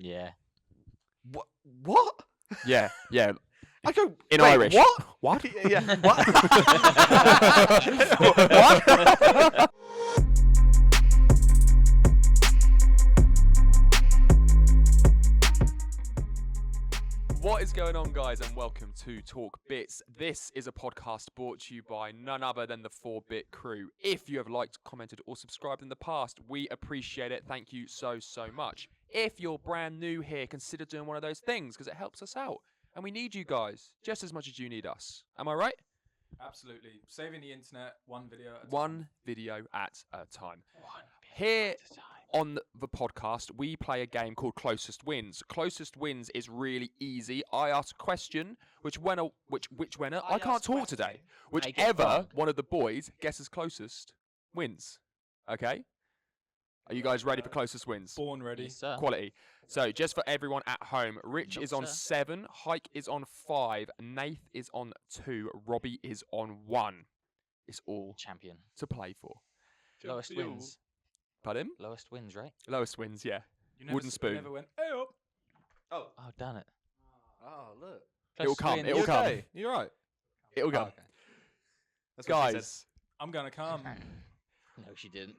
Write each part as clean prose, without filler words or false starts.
Yeah. What? Yeah. I go In wait, Irish. What? What? Yeah. What? What is going on, guys, and welcome to TalkBits. This is a podcast brought to you by none other than the 4-Bit crew. If you have liked, commented, or subscribed in the past, we appreciate it. Thank you so much. If you're brand new here, consider doing one of those things because it helps us out. And we need you guys just as much as you need us. Am I right? Absolutely. Saving the internet, one video at a time. One video at a time. Here on the podcast, we play a game called Closest Wins. Closest Wins is really easy. I ask a question, which winner, I can't talk today. Whichever one of the boys guesses closest wins. Okay? Are you guys ready for Closest Wins? Born ready. Yes, sir. Quality. So, just for everyone at home, Rich Nope, is on sir. 7, Hyakk is on 5, Nath is on 2, Robbie is on 1. It's all Champion. to play for. Lowest wins. Pardon? Lowest wins, right? Lowest wins, yeah. You never Wooden spoon. never went, hey up. Oh, Oh, damn it. look. It'll Closest come, wins. it'll You come. okay? You alright? It'll go. Oh, okay. That's what she said. Guys, I'm going to come. No, she didn't.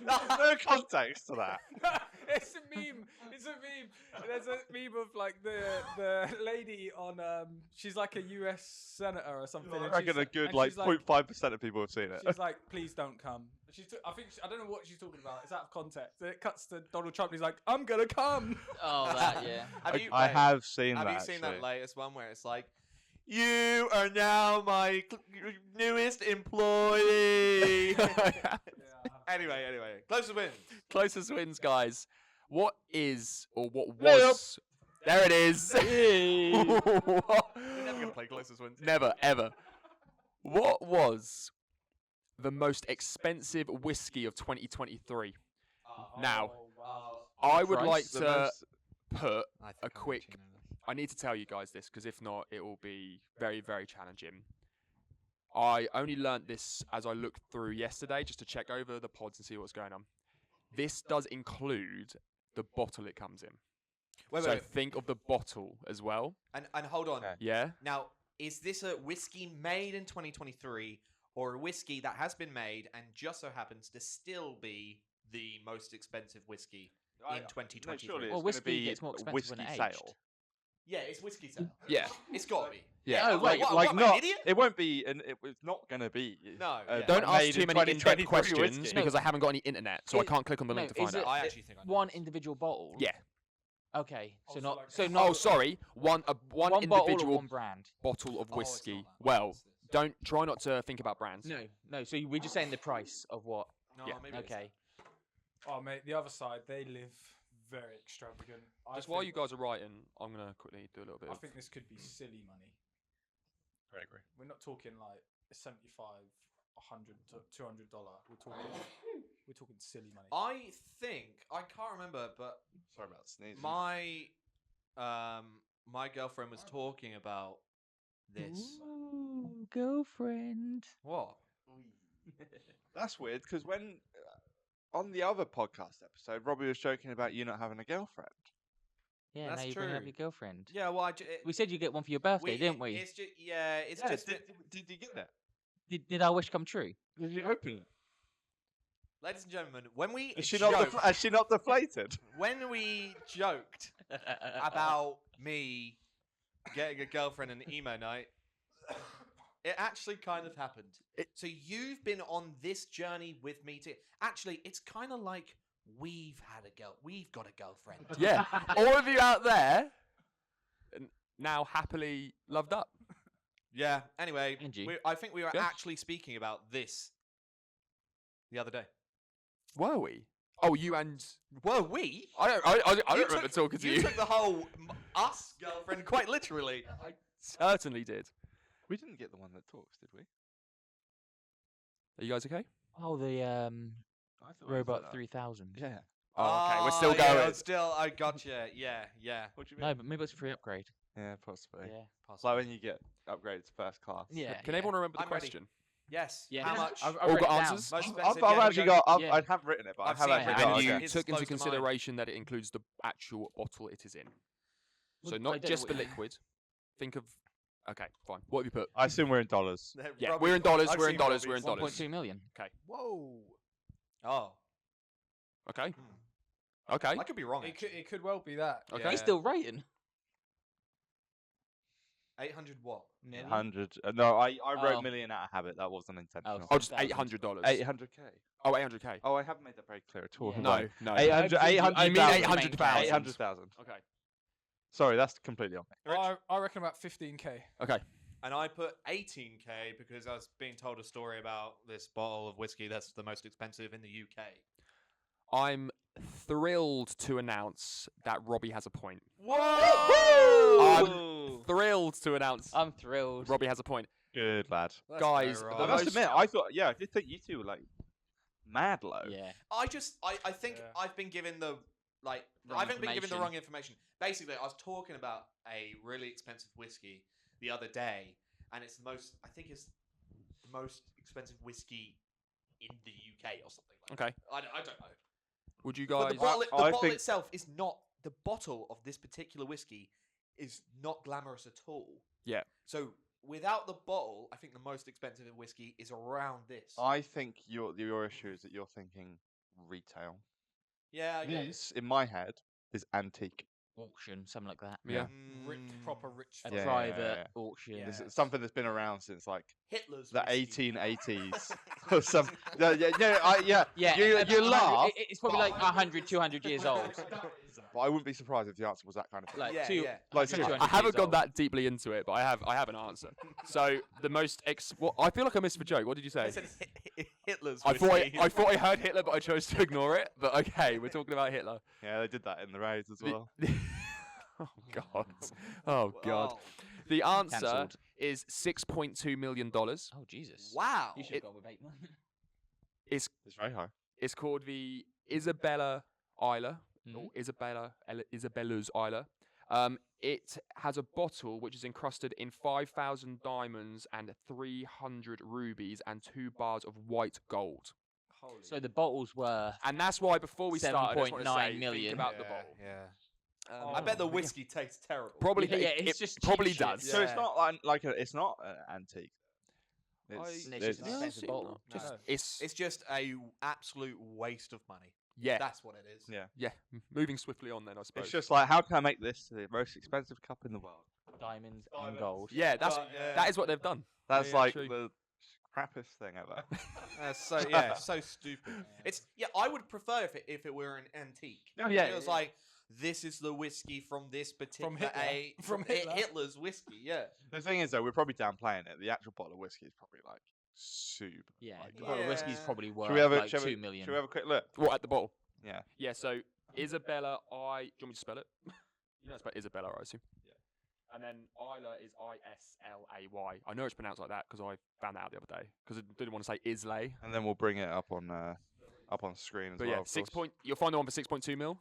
No context to that. It's a meme. It's a meme. There's a meme of like the lady on she's like a US senator or something. I and reckon she's a like- good and like she's like 0.5% of people have seen it. she's like, please don't come. I don't know what she's talking about. It's out of context. And it cuts to Donald Trump. And he's like, I'm gonna come. Oh, that, yeah. I have seen Have that. you seen that actually. latest one where it's like, you are now my newest employee? Anyway, closest wins. closest wins, guys. What is, or what was... There it is. You're never gonna play closest wins. Never, ever. What was the most expensive whiskey of 2023? Now, I would Christ. like The to most- put I think a I quick... actually know this. I need to tell you guys this, because if not, it will be very, very challenging. I only learnt this as I looked through yesterday, just to check over the pods and see what's going on. This does include the bottle it comes in. Wait. Think of the bottle as well. And hold on. Okay. Yeah? Now, is this a whiskey made in 2023 or a whiskey that has been made and just so happens to still be the most expensive whiskey in 2023? surely Well, it's whiskey gonna be gets more expensive whiskey when it's sale. aged. Yeah, it's whiskey sale. Yeah. It's got to be. Yeah. No, wait, what, am I an idiot? It won't be, and it was not gonna be. No, yeah. Don't ask made too in many in-depth 2023 questions whiskey. because I haven't got any internet, so I Is- can't click on the link no, to find is out. it- I actually think I know One this. individual bottle? Yeah. Okay, Oh, so so not... like So a- not Oh, sorry. One one bottle or individual one brand? bottle of Oh, it's whiskey. not that. Well, It's this. don't try not to think about brands. No, so we're just saying the price of what? No, Yeah. maybe it's- Okay. Oh mate, the other side, they live very extravagant. Just while you guys are writing, I'm going to quickly do a little bit I of... think this could be silly money. I agree. We're not talking like $75, $100 to $200. We're talking silly money. I think I can't remember, but Sorry about sneezing. my girlfriend was talking about this. Ooh, girlfriend. What? That's weird because when on the other podcast episode, Robbie was joking about you not having a girlfriend. Yeah, That's now you bring up true. your girlfriend. Yeah, well, We said you get one for your birthday, didn't we? It's just it's Yeah, just did you get that? Did our wish come true? Did you open it? ladies and gentlemen, when we Is she not? joked, Has she not deflated? when we joked about me getting a girlfriend and emo night, it actually kind of happened. So you've been on this journey with me too. Actually, it's kind of like we've got a girlfriend. Yeah. All of you out there now happily loved up. Yeah. Anyway, Angie. I think we were Yes. actually speaking about this the other day. Were we? Oh, you and... Were we? I don't remember talking to You you. took the whole us girlfriend quite literally. I certainly did. We didn't get the one that talks, did we? Are you guys okay? Oh, the I thought it was Robot that. 3000. Yeah. Oh, okay. We're still yeah, going. still, I gotcha. Yeah. What do you mean? No, but maybe it's a free upgrade. Yeah, possibly. Yeah. It's like when you get upgraded to first class. Yeah. Can everyone remember the I'm ready. question? Yes. Yeah. How much? I've All written got it down. answers? Most I've, expensive. I've yeah, actually got. Yeah. I haven't written it, but I've I have seen it. actually And got. And you Okay. It's took into close to mine. consideration that it includes the actual bottle it is in. So Well, I not don't know just the what- liquid. Think of. Okay, fine. What have you put? I assume we're in dollars. Yeah, Robbie- we're in dollars. I've We're in seen dollars. We're Robbie's. in dollars. 1.2 million. Whoa. Oh. Okay. Hmm. Okay. I could be wrong. It could well be that. Okay. Yeah. He's still writing. 800 what? 800. No, I wrote Oh. million out of habit. That wasn't intentional. Oh, just $10,000. $800. 800k. Oh, 800k. Oh, I haven't made that very clear at all. Yeah. have No, I? no. 800. I mean 800,000. 800,000. 800,000. Okay. Sorry, that's completely on me. I reckon about 15k. Okay. And I put 18k because I was being told a story about this bottle of whiskey that's the most expensive in the UK. I'm thrilled to announce that Robbie has a point. Whoa! Thrilled to announce I'm thrilled. Robbie has a point. Good lad. Let's Guys, go, the I Rob. must most- admit, I thought, I did think you two were like mad low. Yeah. I think Yeah. I've been given the I Wrong haven't been given the information. wrong information. Basically, I was talking about a really expensive whiskey the other day, and it's the most. I think it's the most expensive whiskey in the UK or something like Okay. that. I don't know. Would you But guys? the bottle, the I bottle think- itself is not. The bottle of this particular whiskey is not glamorous at all. Yeah. So without the bottle, I think the most expensive whiskey is around this. I think your issue is that you're thinking retail. yeah. I get it. This, in my head, is antique. Auction, something like that. Yeah. Rich, Mm, proper rich. A Yeah, private yeah. auction. Yeah. This is something that's been around since like Hitler's the whiskey. 1880s or some. Yeah, Yeah, You about 100 laugh. It's probably like 100, 200 years old. But I wouldn't be surprised if the answer was that kind of thing. Like Yeah, two, yeah. Like, 200 I haven't years gone old. that deeply into it, but I have an answer. So the most I feel like I missed the joke. What did you say? I said Hitler's I whiskey. thought I heard Hitler, but I chose to ignore it. But okay, we're talking about Hitler. Yeah, they did that in the raids as The- well. oh god. Oh god. Wow. The answer Cancelled. is $6.2 million. Oh Jesus! Wow. You should have gone with 8 million. It's It's very high. it's called the Isabella Isla. Mhm. Or Isabella's Isla. It has a bottle which is encrusted in 5,000 diamonds and 300 rubies and 2 bars of white gold. So the bottles were. And that's why before we started, I just wanted to 7.9 say, million. think about the Yeah, bottle. yeah. Um, I bet the Oh. whiskey tastes terrible. Probably, Yeah, it, it's it just cheap probably shit. does. So it's Yeah. not like it's not an antique. I- It's, And it's just an it's- expensive bottle. No. Just, it's It's just a absolute waste of money. yeah, That's what it is. yeah. yeah. Moving swiftly on, then I suppose. It's just like, how can I make this the most expensive cup in the world? Diamonds and gold. yeah, that's But, yeah. that is what they've done. That's Yeah, like true. the crappiest thing ever. That's so yeah, so stupid. It's I would prefer if it were an antique. Oh, yeah, It was yeah. like this is the whiskey from this particular Hitler. From Hi- Hitler. Hitler's whiskey. Yeah. The thing is, though, we're probably downplaying it. The actual bottle of whiskey is probably like super. Yeah, Like, the bottle of whiskey's Yeah. probably worth Should we have a, like should we- 2 million. Should we have a quick look? What at the bottle? Yeah. Yeah. So Isabella, do you want me to spell it? You know, it's about Isabella, I assume. Yeah. And then Isla is Islay. I know it's pronounced like that because I found that out the other day because I didn't want to say Islay. And then we'll bring it up on screen as But well. yeah, of 6 course. point. You'll find the one for 6.2 mil.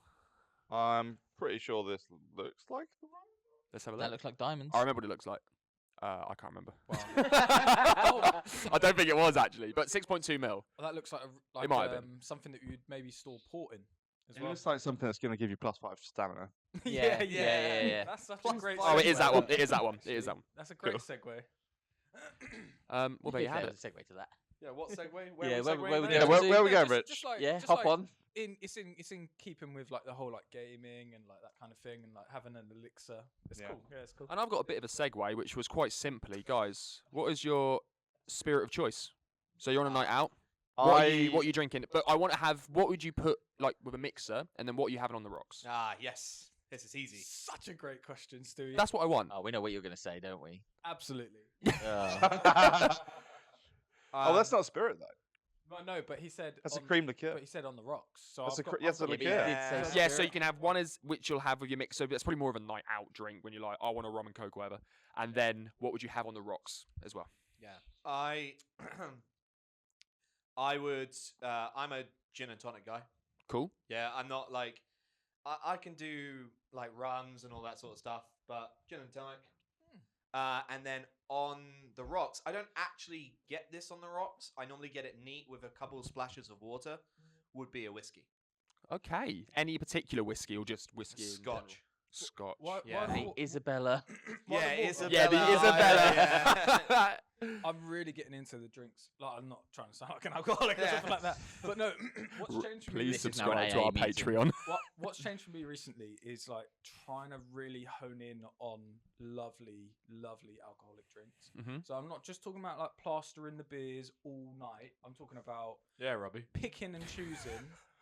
I'm pretty sure this looks like the one. Let's have a That look. looks like diamonds. I remember what it looks like. I can't remember. Wow. I don't think it was actually, but 6.2 mil. Well, that looks like might have been. something that you'd maybe store port in as It well. looks like something that's going to give you +5 stamina. Yeah. That's such a Plus great. five. Oh, it is that segue, one. It is that one. It is that one. That's a great Cool. segue. Well, there you have it. There's a segue to that. Yeah. What segue? Yeah, where we Yeah, go where we to? going, Rich? Just like, Yeah, just hop like on. it's in keeping with like the whole like gaming and like that kind of thing and like having an elixir. It's Yeah. cool. Yeah, it's cool. And I've got a bit of a segue, which was quite simply, guys. What is your spirit of choice? So you're on a night out. What are you drinking? But I want to have. What would you put like with a mixer, and then what are you having on the rocks? Ah, yes. This is easy. Such a great question, Stewie. That's what I want. Oh, we know what you're going to say, don't we? Absolutely. Oh, that's not spirit though. Well, no, but he said That's a on- cream liqueur. But he said on the rocks. So That's I've a got, cr- yes, I've a got- liqueur. Yeah. Yeah, so Spirit. you can have one is which you'll have with your mix. So that's probably more of a night out drink when you're like, I want a rum and coke, or whatever. And then what would you have on the rocks as well? Yeah. I would. I'm a gin and tonic guy. Cool. Yeah, I'm not like. I can do like rums and all that sort of stuff, but gin and tonic. And then on the rocks, I don't actually get this on the rocks. I normally get it neat with a couple of splashes of water. Would be a whiskey. Okay. Any particular whiskey or just whiskey? in general? Scotch. Scotch. Why, Yeah. why Hey, the, Isabella. why Yeah, the water? Isabella. Yeah, the Isabella. Yeah. I'm really getting into the drinks. Like, I'm not trying to sound like an alcoholic or Yeah. something like that. But no, what's changed for me? Please This is now an subscribe to AA our meeting. Patreon. What's changed for me recently is like trying to really hone in on lovely, lovely alcoholic drinks. Mhm. So I'm not just talking about like plastering the beers all night. I'm talking about Yeah, Robbie. picking and choosing.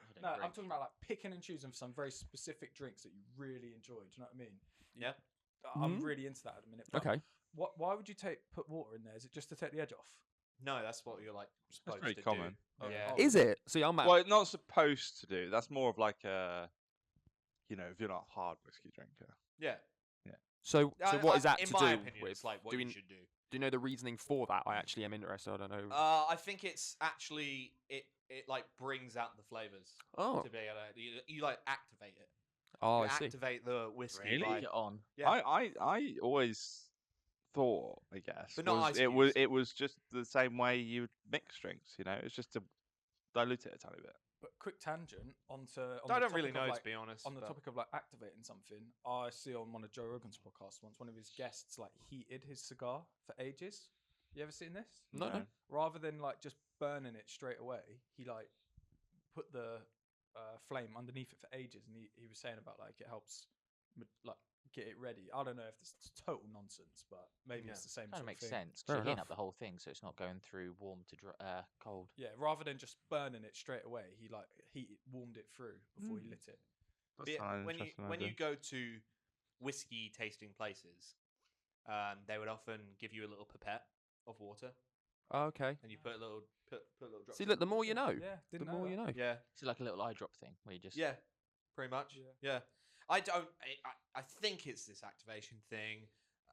I don't No, I'm drink. talking about like picking and choosing for some very specific drinks that you really enjoy. Do you know what I mean? Yeah. I'm Mhm. really into that at the minute. But Okay. Why would you put water in there? Is it just to take the edge off? No, that's what you're like supposed very to common. do. Oh, Yeah. oh. Is it? See, I'm Well, it's not supposed to do. That's more of like a, if you're not a hard whiskey drinker. Yeah. so what is that in to my do opinion, with? it's like what do, you we, should do. do you know the reasoning for that? I actually am interested. I don't know. I think it's actually it like brings out the flavors oh, to be able to, you like activate it. oh, You I see. activate the whiskey. Really? by- Get on. Yeah. I always thought, I guess, But not was ice it was cubes. it was just the same way you would mix drinks. It's just to dilute it a tiny bit. But quick tangent onto. I don't really know, to be honest. On the but- topic of like activating something, I see on one of Joe Rogan's podcasts once one of his guests like heated his cigar for ages. You ever seen this? No, no. Rather than like just burning it straight away, he like put the flame underneath it for ages, and he was saying about like it helps like get it ready. I don't know if this is total nonsense, but maybe it's the same Kind sort of makes of thing. sense. 'Cause Fair you're heating enough. up the whole thing, so it's not going through warm to cold. Yeah, rather than just burning it straight away, he like warmed it through before he lit it. That's Yeah, not an when you interesting when you idea. go to whiskey tasting places, they would often give you a little pipette of water, Oh, okay. and you put a little drop. See, look, the more you know. Yeah, The didn't know more that. you know. Yeah, It's like a little eye drop thing where you just. yeah, pretty much. Yeah. Yeah, I don't. I think it's this activation thing.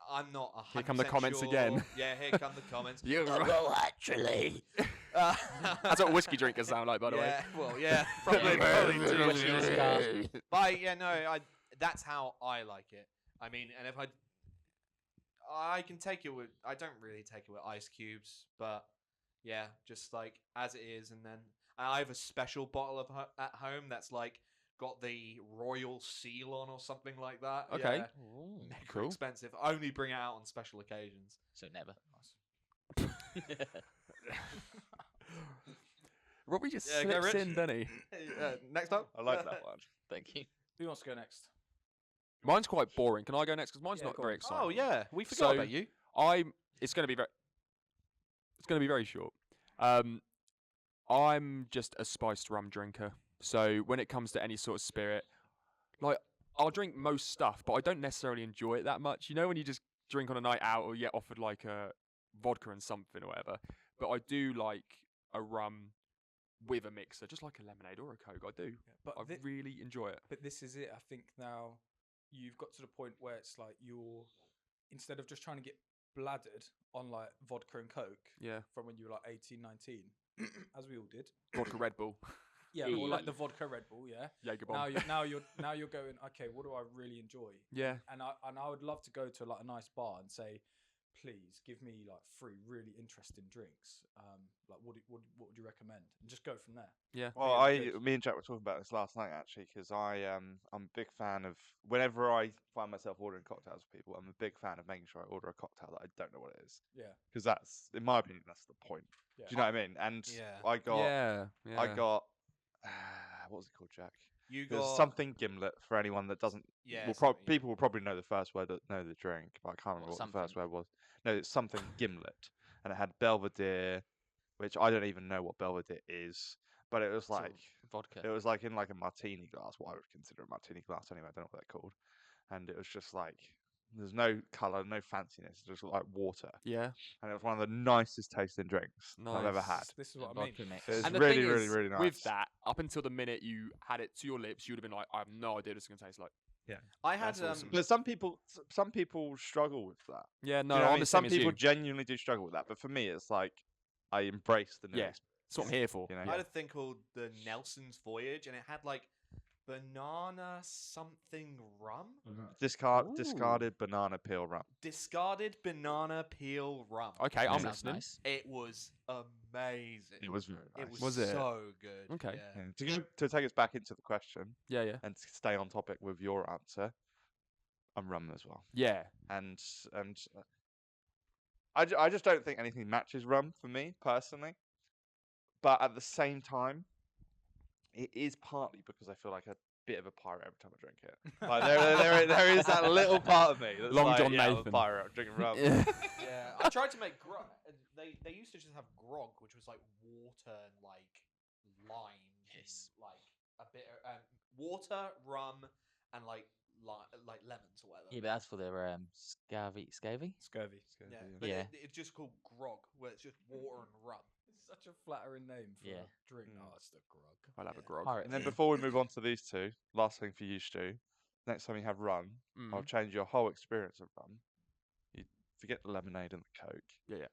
I'm not 100% Here come the comments sure. again. Yeah, here come the comments. You're right. Well, actually. That's what whiskey drinkers sound like, by the way. Yeah, well, yeah, probably too much in this car. But yeah, no, that's how I like it. I mean, and if I can take it with, I don't really take it with ice cubes, but yeah, just like as it is, and then I have a special bottle of at home that's like got the royal seal on or something like that. Okay. Yeah, Ooh. mega Cool. expensive. Only bring it out on special occasions. So never. Robbie just Yeah, go slips Rich. in, doesn't he? Next up, I like that one. Thank you. Who wants to go next? Mine's quite boring. Can I go next? Because mine's Yeah, not go very on. exciting. Oh yeah, we forgot So- about you. It's going to be very. It's going to be very short. I'm just a spiced rum drinker. So when it comes to any sort of spirit, like I'll drink most stuff, but I don't necessarily enjoy it that much. You know, when you just drink on a night out or you get offered like a vodka and something or whatever. But I do like a rum with a mixer, just like a lemonade or a Coke. I do. But I really enjoy it. But this is it. I think now you've got to the point where it's like you're instead of just trying to get bladdered on like vodka and Coke Yeah. from when you were like 18, 19, as we all did. Vodka Red Bull. Yeah, or like the vodka Red Bull. Yeah. Jaeger Now bomb. you're going. Okay, what do I really enjoy? Yeah. And I would love to go to like a nice bar and say, please give me like 3 really interesting drinks. Like what would you recommend? And just go from there. Yeah. Well, Yeah, good. me and Jack were talking about this last night actually, because I'm a big fan of whenever I find myself ordering cocktails for people, I'm a big fan of making sure I order a cocktail that I don't know what it is, Yeah. because that's, in my opinion, that's the point. Yeah. Do you know what I mean? And Yeah. I got, Yeah. I got, what was it called, Jack? You There's got something gimlet for anyone that doesn't. Yeah, Will something, yeah. people will probably know the first word, know the drink, but I can't remember what the first something? word was. No, it's something gimlet, and it had Belvedere, which I don't even know what Belvedere is, but it was Sort like of vodka. it was like in like a martini glass, what I would consider a martini glass anyway. I don't know what they're called, and it was just like there's no color, no fanciness, just like water, Yeah. and it was one of the nicest tasting drinks I've ever had. This is what I mean. Vodka mix. It's And the really, thing really, is, really nice. with that, up until the minute you had it to your lips, you'd have been like, I have no idea what it's going to taste like. I had That's awesome. But some people struggle with that. Yeah, Do no, you know what I I'm mean? the Some same as people you. genuinely do struggle with that, but for me, it's like I embrace the new Yeah. experience. That's what I'm here for. You know? I had a thing called the Nelson's Voyage, and it had like banana something rum. Discarded banana peel rum. Discarded banana peel rum. Okay, I'm Sounds listening. nice. It was amazing. It was very nice. It was, Was it? so good. Okay. Yeah. Yeah. To take us back into the question Yeah. and to stay on topic with your answer, I'm rum as well. Yeah. And I just don't think anything matches rum for me personally. But at the same time, it is partly because I feel like a bit of a pirate every time I drink it. Like there is that little part of me that's Long like, John yeah, I'm a Nathan. pirate, I'm drinking rum. Yeah. I tried to make grog. They used to just have grog, which was like water and like lime. Yes. And, like a bit of water, rum, and like lemons or whatever. Yeah, but that's for their scurvy. Scurvy. Yeah, but Yeah. it's just called grog, where it's just water and rum. It's such a flattering name for Yeah. a drink. Mm. Oh, it's the grog. I'll have a Yeah. grog. Pirate. And then before we move on to these two, last thing for you, Stu. Next time you have rum, I'll change your whole experience of rum. You forget the lemonade and the Coke. Yeah.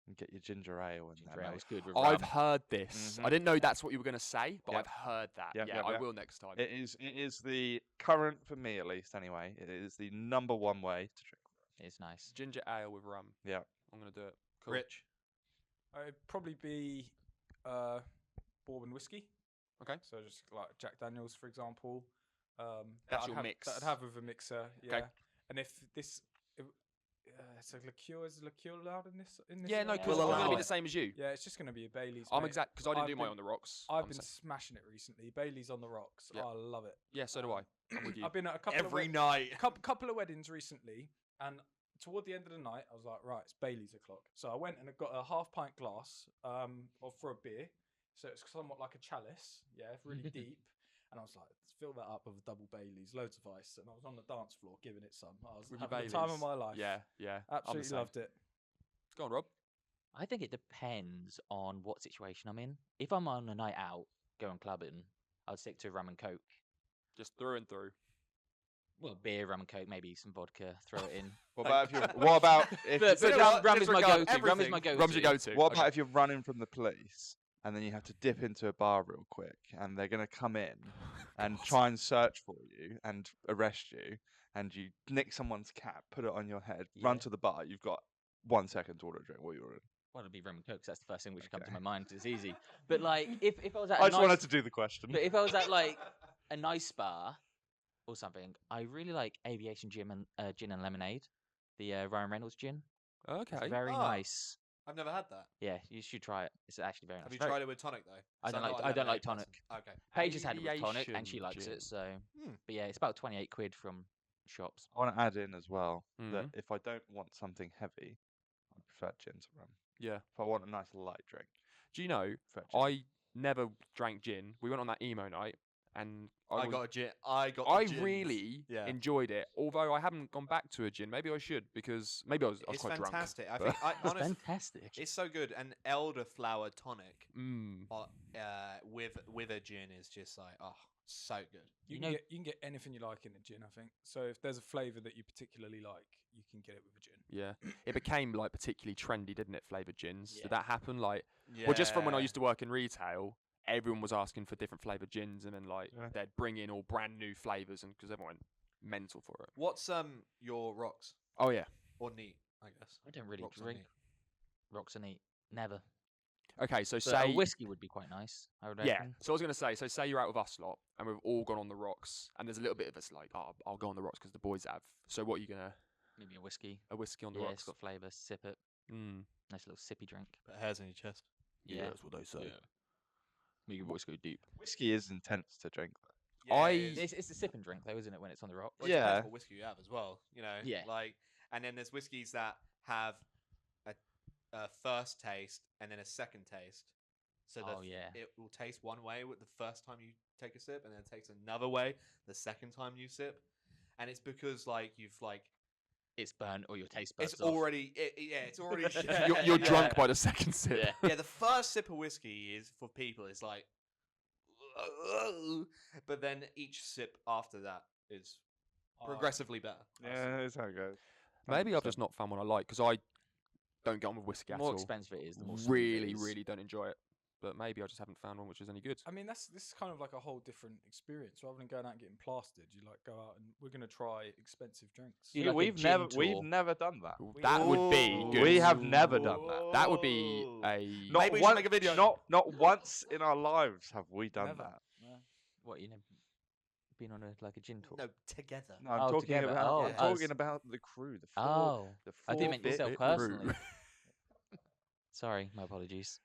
And get your ginger ale and Ginger ale is good with I've rum. heard this. I Mhm. didn't know that's what you were going to say, but Yep. I've heard that. Yep, yeah, yep, I yep. will next time. It is the current, for me at least anyway, it is the #1 way to drink rum. It's nice. Ginger ale with rum. Yeah. I'm going to do it. Cool. Rich. It'd probably be bourbon whiskey. Okay. So just like Jack Daniels, for example. That's I'd your have, mix. That'd have with a mixer. Yeah. Okay. And if this, it's a liqueur. Is liqueur allowed in this? Yeah, no, Yeah. because We'll I'm going to allow be it. the same as you. Yeah, it's just going to be a Bailey's. I'm mate. exact because I didn't I've do my been- on the rocks. I've I'm been sa- smashing it recently. Bailey's on the rocks. Yeah. I love it. yeah, so do I. I'm with you. I've been at a couple Every of night. couple of weddings recently, and toward the end of the night, I was like, right, it's Bailey's o'clock. So I went and I got a half-pint glass for a beer. So it's somewhat like a chalice, yeah, really deep. And I was like, let's fill that up with a double Bailey's, loads of ice. And I was on the dance floor giving it some. I was With your having the time of Baileys. my life. Yeah, yeah. I'm the Absolutely same. loved it. Go on, Rob. I think it depends on what situation I'm in. If I'm on a night out going clubbing, I'd stick to rum and coke. Just through and through. Well, beer, rum and coke, maybe some vodka, throw it in. What about if But Disregard- rum is my disregard go-to. Rum is my everything. go-to. Rum's your go-to. what Okay. about if you're running from the police and then you have to dip into a bar real quick and they're going to come in and try and search for you and arrest you and you nick someone's cap, put it on your head, run Yeah. to the bar, you've got 1 second to order a drink. What are you ordering? Well, it'd be rum and coke. 'Cause that's the first thing which comes to Okay. my mind. 'Cause it's easy. But like, if I was at I a just nice, wanted to do the question. but if I was at like a nice bar or something, I really like Aviation gin and lemonade, the Ryan Reynolds gin. Okay. It's very Ah. nice. I've never had that. Yeah, you should try it. It's actually very nice. Have you Very- tried it with tonic though? I 'Cause don't I'm like- not a I don't like lemonade person. Okay. Paige has had it with tonic and she Aviation likes gin. it. So, Hmm. but yeah, it's about 28 quid from shops. I want to add in as well that Mhm. if I don't want something heavy, I prefer gin to rum. Yeah. If I want a nice light drink, Do you know, I prefer gin. I never drank gin. We went on that emo night and I was- got a gin. I got. I the gins. really Yeah. enjoyed it. Although I haven't gone back to a gin. Maybe I should because maybe I was It's quite drunk. fantastic. I but- think. It's Honestly, fantastic. it's so good. An elderflower tonic Mm. with a gin is just like so good. You, You can know- get, you can get anything you like in a gin, I think. So if there's a flavour that you particularly like, you can get it with a gin. Yeah. It became like particularly trendy, didn't it? Flavored gins. Yeah. Did that happen? Like, Yeah. well, just from when I used to work in retail, everyone was asking for different flavored gins, and then like Yeah. they'd bring in all brand new flavors, and because everyone went mental for it. What's your rocks Oh yeah. or neat? I guess. I don't really Rocks or drink neat? rocks and eat. Never. Okay, so But say a whiskey would be quite nice. I would yeah. reckon. So I was gonna say, so say you're out with us lot, and we've all gone on the rocks, and there's a little bit of us like, oh, I'll go on the rocks because the boys have. So what are you gonna? Maybe a whiskey. A whiskey on the Yeah, rocks. it's got flavour. Sip it. Mm. Nice little sippy drink. Put hairs on your chest. Yeah. that's what they say. Make your voice go deep. Whiskey is intense to drink. I- it is. It's a sipping drink though, isn't it? When it's on the rocks. Well, it depends Yeah. what whiskey you have as well. You know. Yeah. Like, and then there's whiskies that have a first taste and then a second taste. So that Oh, yeah. it will taste one way with the first time you take a sip, and then it tastes another way the second time you sip. And it's because like you've like It's burnt or your taste buds. it's off. already it's already You're yeah. drunk by the second sip. Yeah. Yeah, the first sip of whiskey is for people. It's like, but then each sip after that is progressively better. Yeah, that's how it goes. Maybe I've 100%. just not found one I like because I don't get on with whiskey The at more all. expensive it is, the more sweet it Really, is. really don't enjoy it. but maybe I just haven't found one which is any good. I mean, this is kind of like a whole different experience. Rather than going out and getting plastered, you like go out and we're gonna try expensive drinks. You like a we've gin we've tour. never done that. That would be good. We have never done that. That would be a. Not Maybe we should one- make a video. Not once in our lives have we done Never. that. No. What, you know, been on a gin tour? No, together. No, I'm Oh, talking together. about. Oh, I'm us. talking about the crew. The four. Oh, The I didn't mean four-bit yourself crew. personally. Sorry, my apologies.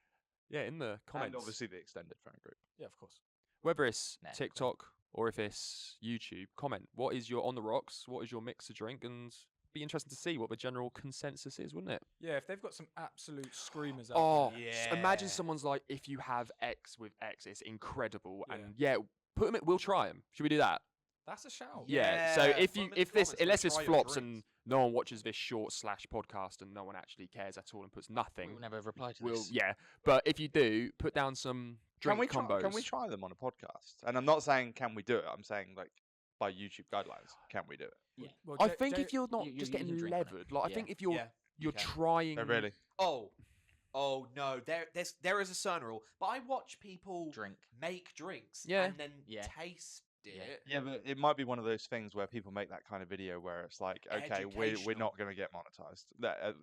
Yeah, in the And comments. obviously the extended friend group. Yeah, of course. Whether it's Nah, TikTok or if it's YouTube, comment. What is your on the rocks? What is your mix to drink? And be interesting to see what the general consensus is, wouldn't it? Yeah, if they've got some absolute screamers out Oh, there. imagine Yeah. someone's like, if you have X with X, it's incredible. Yeah. And yeah, put them in, we'll try them. Should we do that? That's a shout. Yeah. So Yeah, if put you 'em in the if this comments, unless we'll this try your flops and drinks. no one watches this short / podcast and no one actually cares at all and puts nothing, We'll never reply to we'll this. yeah. But if you do, put down some drink combos. Can we try them on a podcast? And I'm not saying can we do it. I'm saying like by YouTube guidelines, can we do it? Yeah. Well, I Jay- think Jay- if you're not you just can getting drink on it. levered, like I Yeah. think if you're Yeah, you're can. trying. Oh, really? Oh no, there is a certain rule. But I watch people Drink. make drinks Yeah. and then Yeah. taste Yeah. it. Yeah, but it might be one of those things where people make that kind of video where it's like, okay, we're Educational. not going to get monetized.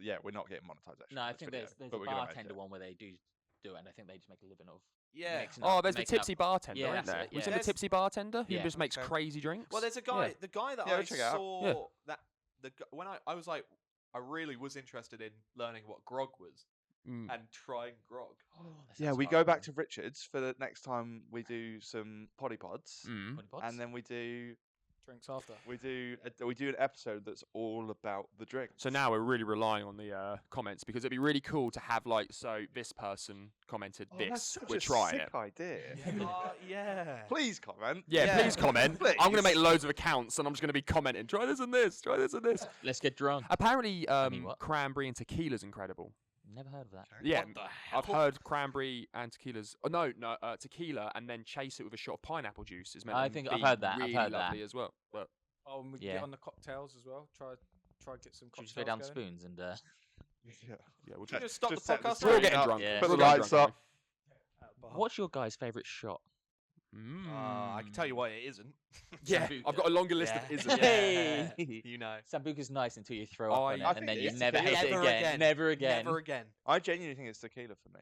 Yeah, we're not getting monetized. Actually, No, I on this think video, there's but a we're gonna make bartender it. one where they do it, and I think they just make a living of Yeah. mixing Oh, up- there's the making up- tipsy bartender, Yeah, isn't that's there? it, We've yeah. seen the There's- tipsy bartender who Yeah. just makes Okay. crazy drinks. Well, there's a Yeah. guy. The guy that Yeah, I check it out. saw when I was like, I really was interested in learning what grog was Mm. and trying grog. That Yeah, sounds we go back horrible. to Richards for the next time we do some potty pods, Mm. Potty pods? and then we do drinks after. an episode that's all about the drinks. So now we're really relying on the comments because it'd be really cool to have like, so this person commented Oh, that's this, such we're a trying sick it. idea. Yeah. Please comment. Yeah, Yeah. please comment. I'm going to make Please. loads of accounts and I'm just going to be commenting. Try this and this. Try this and this. Let's get drunk. Apparently, mean, what? cranberry and tequila's incredible. Never heard of that. Yeah, What the hell? I've heard cranberry and tequila's. Oh no, tequila and then chase it with a shot of pineapple juice is meant I to think be I've heard that, I've really heard that. lovely as well. But Oh, and we can Yeah. get on the cocktails as well. Try get some Should we cocktails just go down going. spoons and Yeah. yeah, we'll Should we try. just stop the set podcast? scene We're all already? getting up, drunk. Yeah. Put We're the all getting lights drunk, up. At the bar. what's your guys' favourite shot? I can tell you what it isn't. Yeah, Sambuca. I've got a longer list Yeah. of isn't. Hey! You know. Sambuca's nice until you throw up on it, I and think then you it's never tequila. hit it Never again. again. Never again. Never again. I genuinely think it's tequila for me.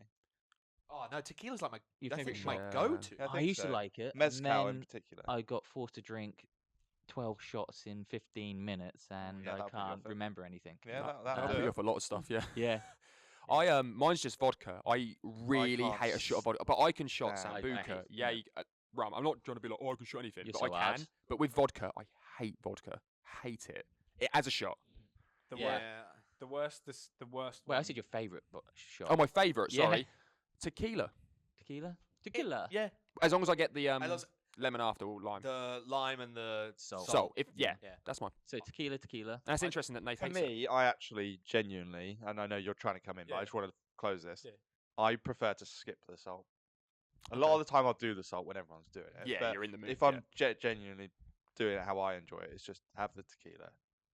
Oh no, tequila's like Your I favourite think my shot? go-to. Yeah, I think used to so. like it. Mezcal in and particular. then I got forced to drink 12 shots in 15 minutes, and Yeah, I that'll put you off can't it. remember anything. Yeah, That'll that'll put do you it. off a lot of stuff. Yeah. Yeah. Mine's just vodka. I really can't hate a shot of vodka, but I can shot stand- I Sambuca. hate- Yeah, yeah. rum. I'm not trying to be like, oh, I can shot anything, You're but so I can. hard. But with vodka, I hate vodka. Hate it. As a shot. The Yeah. worst. The worst. Wait, I one. said your favourite shot. Oh, my favourite. Yeah. Sorry, tequila. Tequila? Tequila? Yeah. As long as I get the I love lemon after or lime. the lime and the Salt. So if yeah, Yeah. that's mine. So tequila. And that's interesting that Nate For hates it. me, I actually genuinely, and I know you're trying to come in, but I Yeah. just want to close this. Yeah. I prefer to skip the salt. A lot of the time, I'll do the salt when everyone's doing it. Yeah, but you're in the mood. if I'm genuinely doing it how I enjoy it, it's just have the tequila,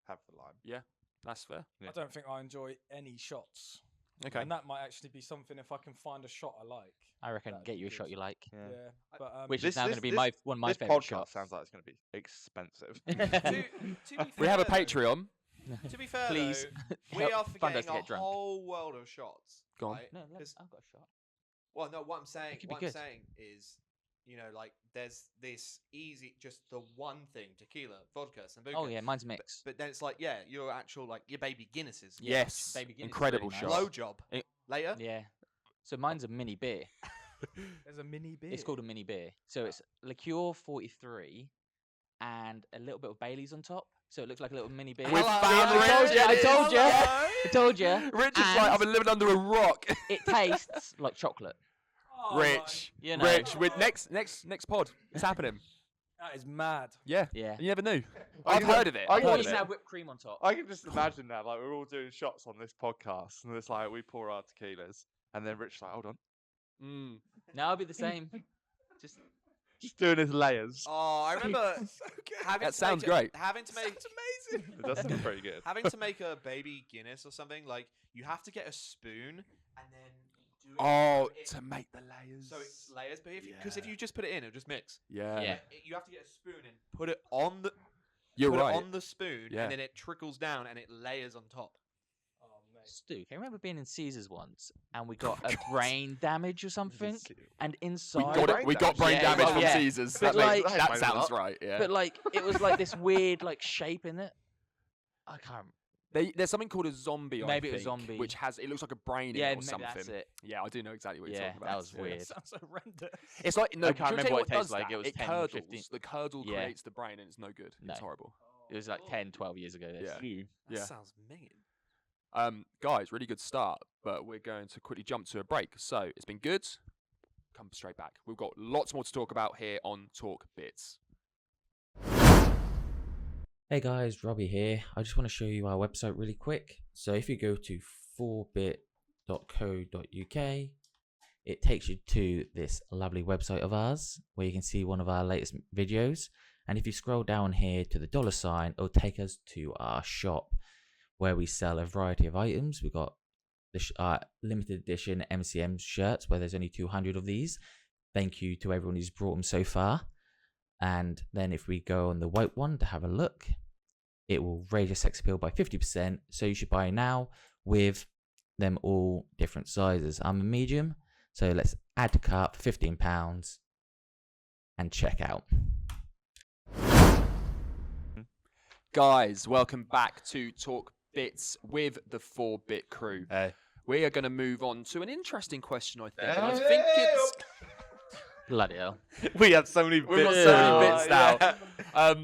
have the lime. That's fair. Yeah. I don't think I enjoy any shots. Okay. And that might actually be something if I can find a shot I like. I reckon That'd get be you a good. shot you like. Yeah. Yeah. But Which This- is now going to this- be one of my this favourite podcast shots. sounds like it's going to be expensive. to be fair, We have a though- Patreon. To be fair, Please. though, we are fund us forgetting to a get drunk. whole world of shots. Go on. right? No, 'Cause- I've got a shot. Well, no, what I'm saying, could be what I'm good. saying is, like there's this easy, just the one thing: tequila, vodka, sambuca. Oh yeah, mine's mixed. But then it's like, yeah, your actual your baby Guinnesses. Yes. Baby Guinness is Incredible really shot. nice. Blow job. It- Later. Yeah. So mine's a mini beer. there's a mini beer. It's called a mini beer. So it's liqueur 43 and a little bit of Bailey's on top. So it looks like a little mini beer. With Hello, family. I told you, I told you. Hello. I told you. Rich is like I've been living under a rock. It tastes like chocolate. Oh, Rich. You know. Rich. With next pod. It's happening. That is mad. Yeah. Yeah. You never knew. I I've can- heard of it. I I've can Or heard you of can it. have whipped cream on top. I can just imagine that, like we're all doing shots on this podcast, and it's like we pour our tequilas, and then Rich's like, hold on, Mm. Now I'll be the same. just doing his layers. Oh, I remember having That to sounds make great. Having to make amazing. It does sound pretty good. having to make a baby Guinness or something, like you have to get a spoon and then Oh, to make the layers. So it's layers, but if you just put it in, it'll just mix. Yeah. Yeah. You have to get a spoon and put it on the You're put right. it on the spoon, Yeah. and then it trickles down and it layers on top. Oh, mate. Stu, can you remember being in Caesars once and we got a brain damage or something? And We inside, got it. We got brain Yeah, damage well, from yeah. Caesars. But That like- sounds right. Yeah. but like it was like this weird like shape in it. I can't. There's something called a zombie. Maybe I it was think, zombie. which it looks like a brain Yeah, in it or maybe something. that's it. Yeah, I do know exactly what you're Yeah, talking about. that was Yeah. weird. Sounds horrendous. It's like no. I can't do you remember tell what you it tastes does like. that? It was It 10, curdles. 15. The curdle Yeah. creates the brain, and it's no good. No. It's horrible. It was like 10, 12 years ago. This. Yeah. That Yeah. sounds mean. Guys, really good start, but we're going to quickly jump to a break. So it's been good. Come straight back. We've got lots more to talk about here on Talk Bits. Hey guys, Robbie here. I just want to show you our website really quick. So if you go to 4bit.co.uk, it takes you to this lovely website of ours where you can see one of our latest videos. And if you scroll down here to the $, it'll take us to our shop where we sell a variety of items. We've got the limited edition MCM shirts where there's only 200 of these. Thank you to everyone who's brought them so far. And then if we go on the white one to have a look, it will raise your sex appeal by 50%. So you should buy now with them all different sizes. I'm a medium, so let's add to cart for £15 and check out. Guys, welcome back to Talk Bits with the 4-Bit crew. Hey. We are going to move on to an interesting question, I think. And I think it's... Bloody hell. We have so many. We've got bits so now. many bits now. Yeah.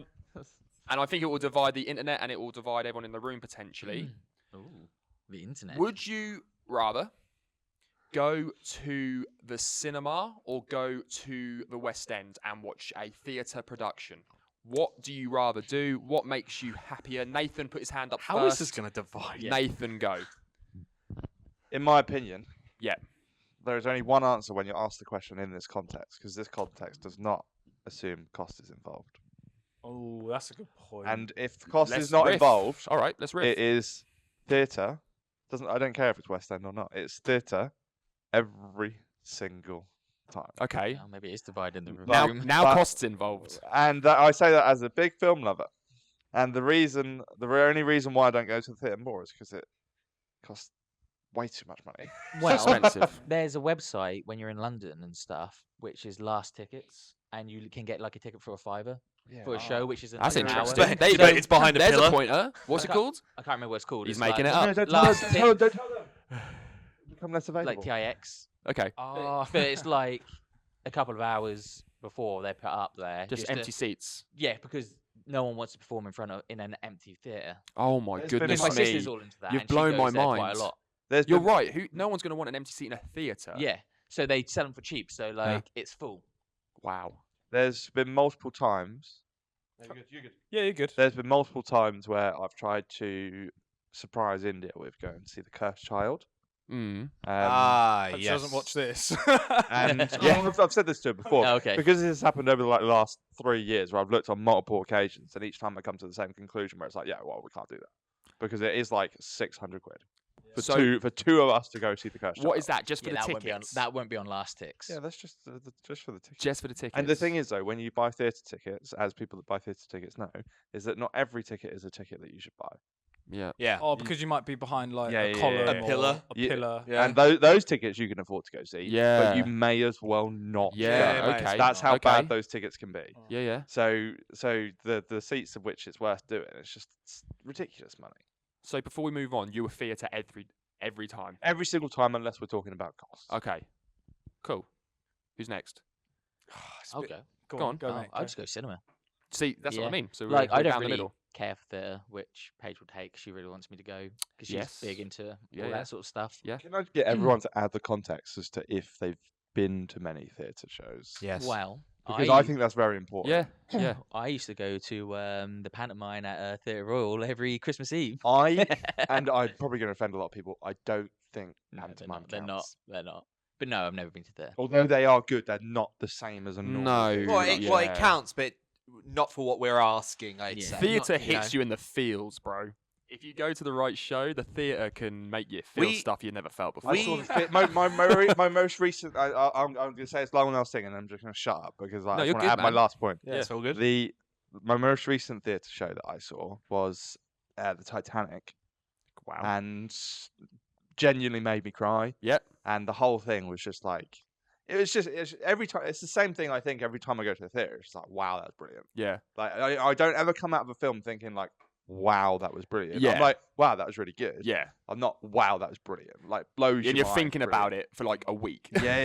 And I think it will divide the internet and it will divide everyone in the room potentially. Ooh, the internet. Would you rather go to the cinema or go to the West End and watch a theatre production? What do you rather do? What makes you happier? Nathan put his hand up How first. is this going to divide? Nathan, go. In my opinion, Yeah. there is only one answer when you ask the question in this context, because this context does not assume cost is involved. Oh, that's a good point. And if the cost Let's is not riff. involved, All right, let's riff. it is theatre. I don't care if it's West End or not. It's theatre every single time. Okay. Well, maybe it is divided in the Now, room. now But- costs involved. And I say that as a big film lover. And the only reason why I don't go to the theatre more is because it costs way too much money. Well, expensive. there's a website when you're in London and stuff, which is last tickets, and you can get like a ticket for $5 for a show, which is an That's like an hour. interesting. But- There you but go. it's behind a There's pillar. a pointer. What's it Okay. called? I can't remember what it's called. He's It's making like, it up. No, don't Last tell them. Become less available. like TIX, Okay. but it's like a couple of hours before they put up there. Just to- empty seats. yeah, because no one wants to perform in an empty theatre. Oh my There's been goodness My It's me. sister's all into that. You've and she blown goes my there quite mind. a lot. There's You're been- right. No one's going to want an empty seat in a theatre. Yeah, so they sell them for cheap. So like it's full. Wow. There's been multiple times. yeah, you're good. There's been multiple times where I've tried to surprise India with going to see The Cursed Child. Mm. But she doesn't watch this. And yeah, I've said this to her before. Okay. Because this has happened over the last 3 years, where I've looked on multiple occasions, and each time I come to the same conclusion, where it's like, yeah, well, we can't do that because it is like 600 quid for two of us to go see The Cursed Child. What is that? Just for Yeah, the that won't be on. tickets? That won't be on last ticks. Yeah, that's just for the tickets. Just for the tickets. And the thing is, though, when you buy theatre tickets, as people that buy theatre tickets know, is that not every ticket is a ticket that you should buy. Yeah. Yeah. Oh, because you might be behind like Yeah, a yeah, column, yeah, yeah. or A pillar. a Yeah. pillar. Yeah. And those tickets you can afford to go see. Yeah. But you may as well not. Yeah. Yeah, mate, Okay. That's how okay. bad those tickets can be. Yeah. Yeah. So the seats of which it's worth doing, it's ridiculous money. So before we move on, you were theatre every time. Every single time, unless we're talking about costs. Okay. Cool. Who's next? I'll go. Go on. Go, Oh, mate. I'll go. just go cinema. See, that's what I Yeah. mean. So Like we're I don't down the really middle. care for theatre, which Paige will take. She really wants me to go because she's Yes. big into Yeah, all yeah. that sort of stuff. Yeah. Can I get everyone to add the context as to if they've been to many theatre shows? Yes. Well, Because I think that's very important. Yeah. Yeah. I used to go to the pantomime at Theatre Royal every Christmas Eve. And I'm probably going to offend a lot of people. I don't think No, pantomime they're not. counts. They're not. But no, I've never been to theatre. Although they are good, they're not the same as a normal No. theatre. Well, it Yeah. counts, but not for what we're asking. I'd Yeah. say. Theatre Not, hits you in the feels, bro. If you go to the right show, the theatre can make you feel We- stuff you never felt before. I saw my most recent. I'm going to say it's long when I was singing. I'm just going to shut up because I No, just you're want to good, add my man. last point. Yeah, it's all good. My most recent theatre show that I saw was the Titanic, Wow. and genuinely made me cry. Yep. And the whole thing was just like, it's every time. It's the same thing. I think every time I go to the theatre, it's like, wow, that's brilliant. Yeah. Like I don't ever come out of a film thinking like, wow, that was brilliant. Yeah. I'm like, wow, that was really good. Yeah. I'm not, wow, that was brilliant. Like blows And your you're mind, thinking about brilliant. it for like a week. Yeah.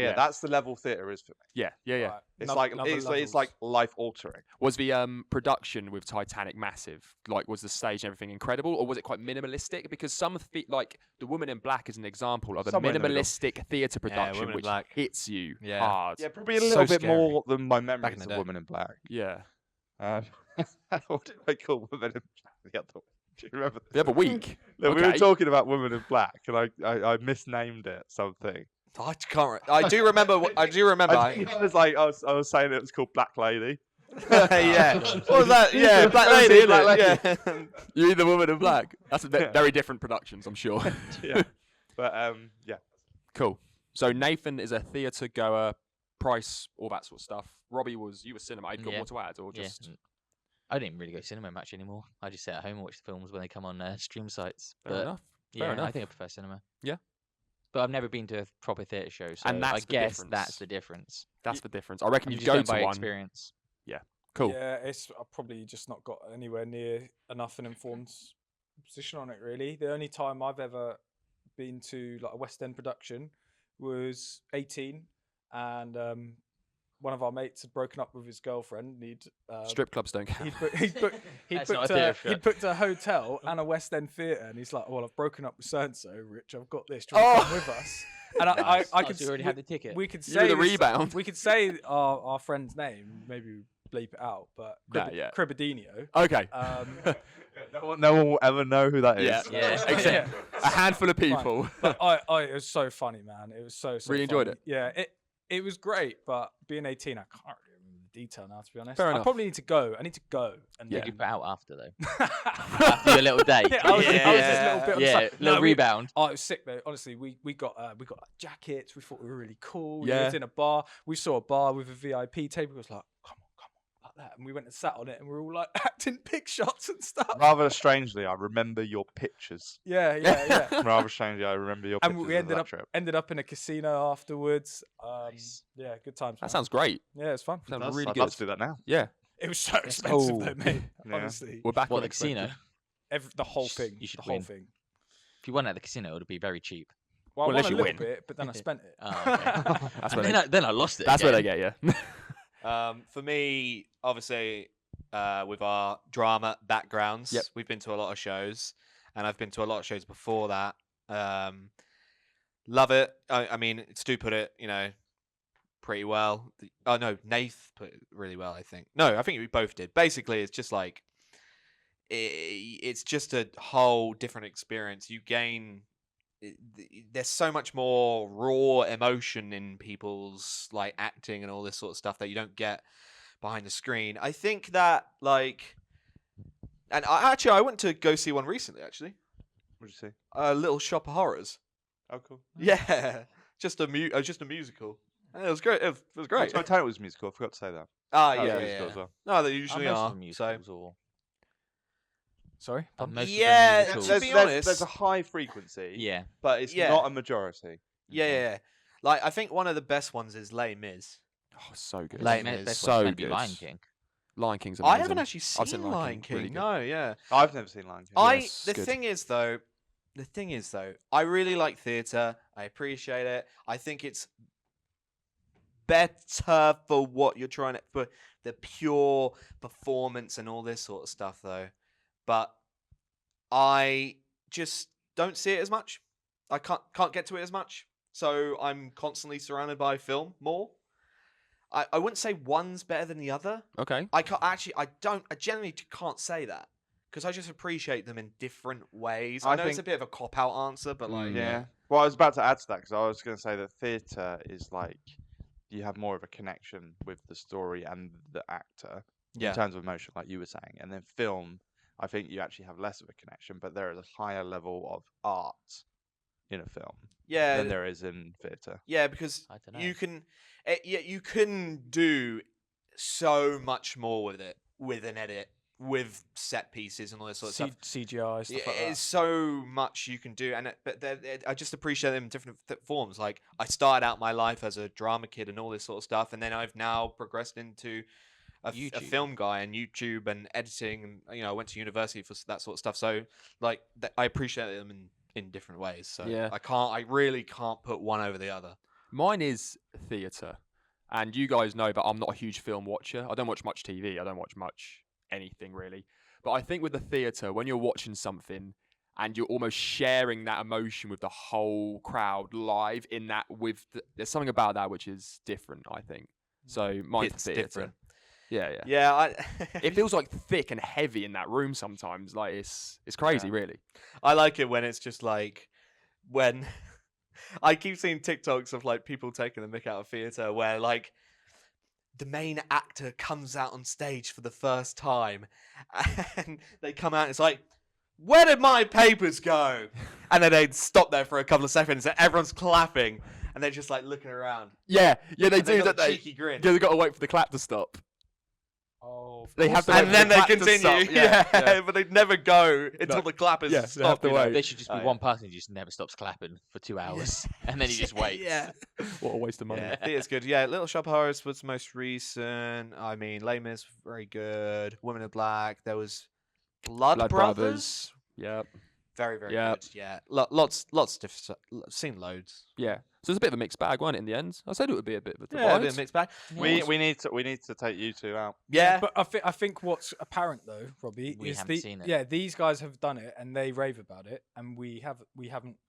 Yeah. That's the level theatre is for me. Yeah. Right, It's no- like another it's like levels. life altering. Was the production with Titanic massive? Like, was the stage and everything incredible, or was it quite minimalistic? Because some like The Woman in Black is an example of a Somewhere in the middle. minimalistic theatre production Woman in which Black. hits you Yeah. hard. Yeah, probably a So little bit scary. more than my memories in the of day. Woman in Black. Yeah. What did I call Woman in Black the other week? Do you remember? The other week. No, we were Okay. talking about Woman in Black, and I misnamed it something. I can't. I do remember. I do remember. I think I was like, I was saying it was called Black Lady. Yeah. What was that? Yeah, Black That was Lady. it, Black innit? Lady. Yeah. You're the Woman in Black. That's Yeah. very different productions, I'm sure. Yeah. But yeah. Cool. So Nathan is a theatre goer, Price, all that sort of stuff. Robbie you were cinema. You've got Yeah. more to add, or Yeah. just I didn't really go cinema much anymore. I just sit at home and watch the films when they come on fair stream sites. But enough. yeah, Fair enough. I think I prefer cinema. Yeah. But I've never been to a proper theatre show, so And I that's the guess difference. that's the difference. That's the difference. I reckon You you just go don't to by one. experience. Cool. Yeah, I've probably just not got anywhere near enough an informed position on it. Really, the only time I've ever been to like a West End production was 18, and one of our mates had broken up with his girlfriend. And Strip clubs don't count. That's not a theatre show. he'd booked a hotel and a West End theatre, and he's like, "Well, I've broken up with so and so, Rich. I've got this. Do you want to come with us?" And I Oh, could so you already had the ticket. we could You were say the this- rebound. We could say our friend's name. Maybe we bleep it out, but Nah, yeah. Cribadino. Okay. No one will ever know who that is. Yeah. Yeah. Except a handful of Fine. people. But it was so funny, man. It was so Really enjoyed funny. Yeah, it was great, but being 18, I can't really remember the detail now, to be honest. Fair I enough. probably need to go. I need to go. And Yeah. Did you put out after though? then... After your little day. Yeah, I was just a little Yeah. bit on the Yeah, side. little No, rebound. Oh, it was sick though. Honestly, we got like, jackets. We thought we were really cool. We Yeah. lived in a bar. We saw a bar with a VIP table. It was like, come on, like that. And we went and sat on it, and we were all like acting pick shots and stuff. Rather strangely, I remember your pictures. Yeah. Rather strangely, I remember your And pictures. we of ended that up trip. in a casino afterwards. Nice. Yeah, good times. That man. sounds great. Yeah, it's fun. Sounds I'd really love good. to do that now. Yeah. It was so expensive though, Oh. mate. Yeah. Honestly, We're back What, on the casino? expensive. the whole thing. You should the whole win. thing. If you won at the casino, it would be very cheap. Well, Well, I unless won a you little win. bit, but then I spent it. Oh, okay. That's And where then, they, then I lost it. that's where they again. get you. For me, obviously, with our drama backgrounds, Yep. we've been to a lot of shows, and I've been to a lot of shows before that. Love it. I mean, Stu put it, pretty well. Oh no, Nath put it really well. I think. No, I think we both did. Basically, it's just like it's just a whole different experience. You gain. There's so much more raw emotion in people's like acting and all this sort of stuff that you don't get behind the screen. I think that and I went to go see one recently. Actually, What'd you say? Little Shop of Horrors. Oh, cool. Yeah, just a musical. And it was great. It was great. Titanic was musical. I forgot to say that. Ah, That was yeah, musical yeah. as well. No, they Are usually most of are. them So musicals or- Sorry. are Pardon? most of them Yeah, musicals? to be There's honest- a high frequency, Yeah. but it's Yeah. not a majority. yeah. Like I think one of the best ones is Les Mis. Oh, so good. Late Best Mis. one's So meant to be good. Lion King. Lion King's amazing. I haven't actually I've seen seen Lion King. really good. No, yeah. I've never seen Lion King. Yes, The good. thing is though, I really like theatre. I appreciate it. I think it's better for what you're trying to, for the pure performance and all this sort of stuff though. But I just don't see it as much. I can't get to it as much. So I'm constantly surrounded by film more. I wouldn't say one's better than the other. Okay. I genuinely can't say that because I just appreciate them in different ways. I I know it's a think- bit of a cop out answer, but like, Yeah. Well, I was about to add to that because I was going to say that theatre is like you have more of a connection with the story and the actor yeah, in terms of emotion, like you were saying, and then film I think you actually have less of a connection, but there is a higher level of art in a film Yeah, than there is in theatre. yeah, because I dunno. you can do so much more with it, with an edit, with set pieces and all this sort of stuff. CGI stuff like It's that. so much you can do, I just appreciate them in different forms. Like I started out my life as a drama kid and all this sort of stuff, and then I've now progressed into a YouTube. film guy and YouTube and editing, and I went to university for that sort of stuff. So like I appreciate them in different ways. So Yeah. I really can't put one over the other. Mine is theatre, and you guys know, but I'm not a huge film watcher. I don't watch much TV. I don't watch much anything really. But I think with the theatre, when you're watching something and you're almost sharing that emotion with the whole crowd live in that, there's something about that which is different, I think. So mine's It's theatre. different. Yeah. Yeah, It feels like thick and heavy in that room sometimes. Like it's crazy, really. I like it when it's just like when I keep seeing TikToks of like people taking the mick out of theatre where like the main actor comes out on stage for the first time and they come out and it's like, where did my papers go? And then they'd stop there for a couple of seconds and everyone's clapping and they're just like looking around. Yeah, they And they've do got that. a They cheeky grin. got to wait for the clap to stop. Oh, They have to wait And for then the they clap to continue. stop. Yeah, but they'd never go until No. the clappers Yeah, they stop. have to you know? wait. There should just be Oh, yeah. one person who just never stops clapping for 2 hours, and then he just waits. Yeah. What a waste of money. Yeah, theatre's good. Yeah, Little Shop of Horrors was most recent. I mean, Les Mis, very good. Women in Black. There was Blood, Blood Brothers. Brothers. Yeah. Very, very Yeah. good. Yeah, lots of different stuff. Seen loads. Yeah. So it's a bit of a mixed bag, wasn't it, in the end? I said it would be a bit of a divide. Yeah, a bit of mixed bag. We need to take you two out. Yeah, But I think what's apparent though, Robbie, We is haven't seen it. yeah, these guys have done it and they rave about it, and we haven't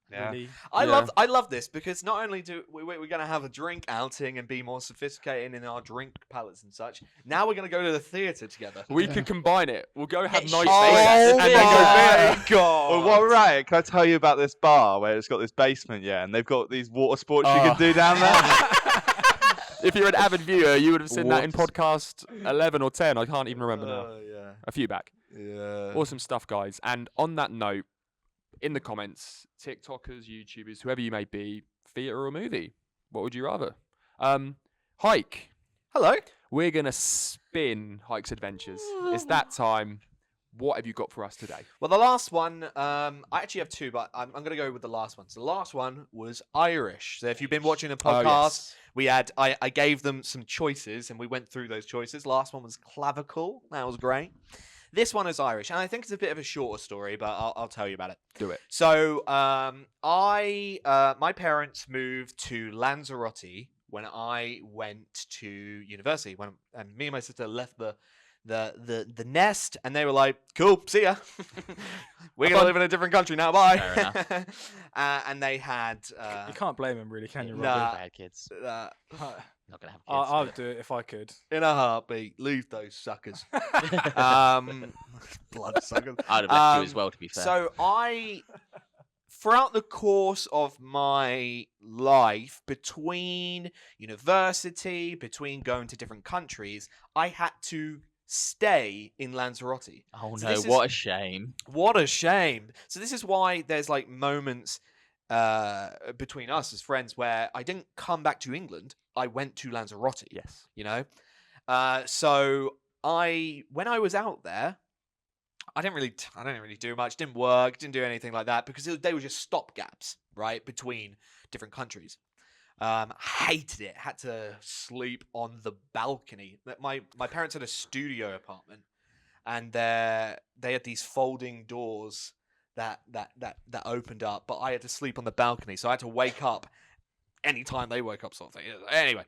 Yeah. really. I Yeah. love this because not only do we're going to have a drink outing and be more sophisticated in our drink palettes and such. Now we're going to go to the theatre together. We could combine it. We'll go have Get nice shit dates faced. and then go there. God! Well, what right? Can I tell you about this bar where it's got this basement, yeah, and they've got these water sports you can do down there? If you're an avid viewer, you would have seen that in What? podcast 11 or 10. I can't even remember now. Yeah. A few back. Yeah. Awesome stuff, guys. And on that note, in the comments, TikTokers, YouTubers, whoever you may be, theatre or movie, what would you rather? Hyakk. Hello. We're going to spin Hyak's adventures. It's that time. What have you got for us today? Well, the last one, I actually have two, but I'm going to go with the last one. So the last one was Irish. So if you've been watching the podcast, I gave them some choices, and we went through those choices. Last one was clavicle. That was great. This one is Irish, and I think it's a bit of a shorter story, but I'll tell you about it. Do it. So my parents moved to Lanzarote when I went to university. And me and my sister left the nest, and they were like, "Cool, see ya. We're gonna live in a different country now. Bye." Fair And they had You can't blame them, really, can you, Robbie? Nah. Bad kids. Not gonna have kids. I'd do it if I could. in a heartbeat, leave those suckers. Blood suckers. I'd have left you as well, to be fair. So throughout the course of my life, between university, between going to different countries, I had to stay in Lanzarote. Oh So no, this is- what a shame. What a shame. So this is why there's like moments between us as friends where I didn't come back to England. I went to Lanzarote. Yes. So when I was out there, I didn't really do much. Didn't work. Didn't do anything like that because they were just stopgaps, right, between different countries. Hated it. Had to sleep on the balcony. My parents had a studio apartment, and they had these folding doors that opened up. But I had to sleep on the balcony, so I had to wake up anytime they woke up, sort of thing. Anyway,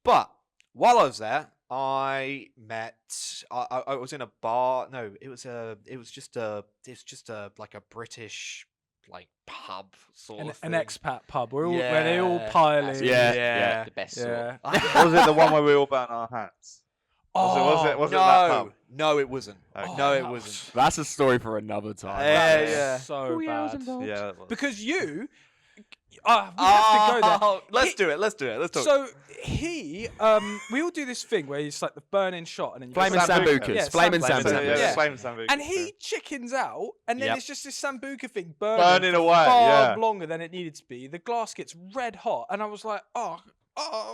but while I was there, I was in a bar. No, it was just a like a British like pub sort of An thing. expat pub where they all Yeah, pile that's in. it. Yeah. The best sort. Yeah. Was it the one where we all burnt our hats? Was it that pub? No, it wasn't. Okay. No, it that wasn't. That's a story for another time. Yeah, That was yeah. so bad. Yeah, that was. Because you we have to go there. Let's He- do it. Let's do it. Let's talk. So we all do this thing where it's like the burning shot, and then you Flame go and Sambuca. Sambucas. Yeah, Flame and Sambuca. Sambucas. Yeah. Flame and Sambuca. and he chickens out, and then Yep. it's just this Sambuca thing Burning for away, far yeah. longer than it needed to be. The glass gets red hot, and I was like, oh,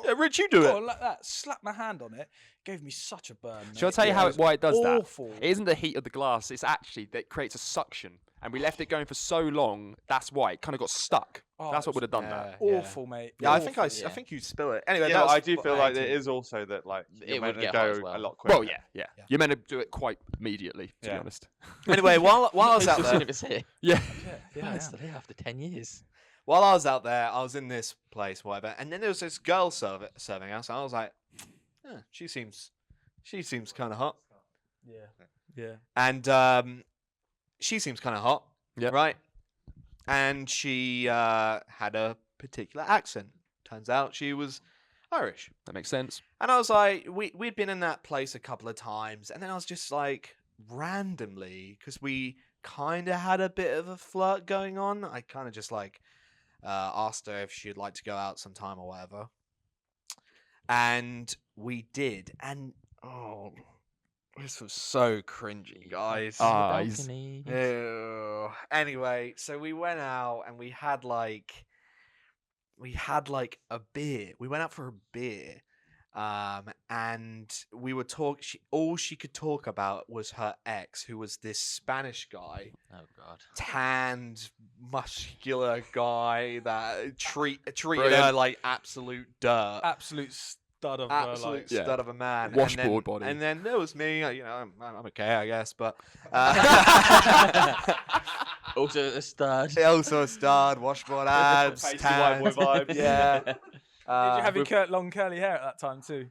Yeah, Rich, you do go it. on, like that. Slap my hand on it. Gave me such a burn. Shall I mate. tell you Yeah, how it why it does was that? awful. It isn't the heat of the glass. It's actually that it creates a suction, and we left it going for so long. That's why it kind of got stuck. Oh, That's it what would have done Yeah. that. Awful, mate. Yeah, I think I Awful. think you spill it. Anyway, Yeah, that but was I do what feel I like did. it is also that like It you're would meant to get hot as go well. a lot quicker. Well, yeah. You're meant to do it quite immediately, to be Yeah. honest. Anyway, while I was out As soon there, as it's here. Yeah. Yeah, It's still here after 10 years. while I was out there, I was in this place, whatever, and then there was this girl serving us, and I was like, she seems kind of hot, yeah. and she seems kind of hot, Yep. right? And she had a particular accent. Turns out she was Irish. That makes sense. And I was like, we'd been in that place a couple of times, and then I was just like, randomly, because we kind of had a bit of a flirt going on, I kind of just like asked her if she'd like to go out sometime or whatever. And we did. And, this was so cringy, guys. Ah, he's- Balcony. Ew. Anyway, so we went out and we had like a beer. We went out for a beer. And we were all she could talk about was her ex, who was this Spanish guy, Oh, God. tanned, muscular guy that treated her Brilliant. like absolute dirt. Absolute stud of Absolute Yeah. stud of a man. Washboard body. And then there was me, I'm okay, I guess, but Also a stud. also a stud, washboard abs, Pasty tan, white boy vibes. yeah. Did you have your with- long curly hair at that time too?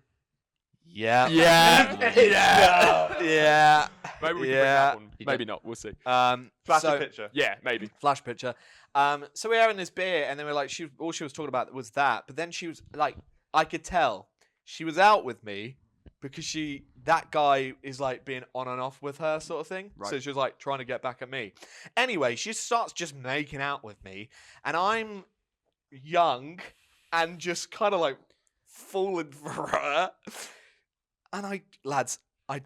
Yeah. Yeah. Yeah. Maybe we can bring Yeah. that one. You Maybe not. We'll see. Flash so- a picture. Yeah, maybe. Flash picture. So we were having this beer, and then we're like, all she was talking about was that. But then she was like, I could tell she was out with me because that guy is like being on and off with her sort of thing. So Right. she was like trying to get back at me. Anyway, she starts just making out with me, and I'm young and just kind of like falling for her. And lads, I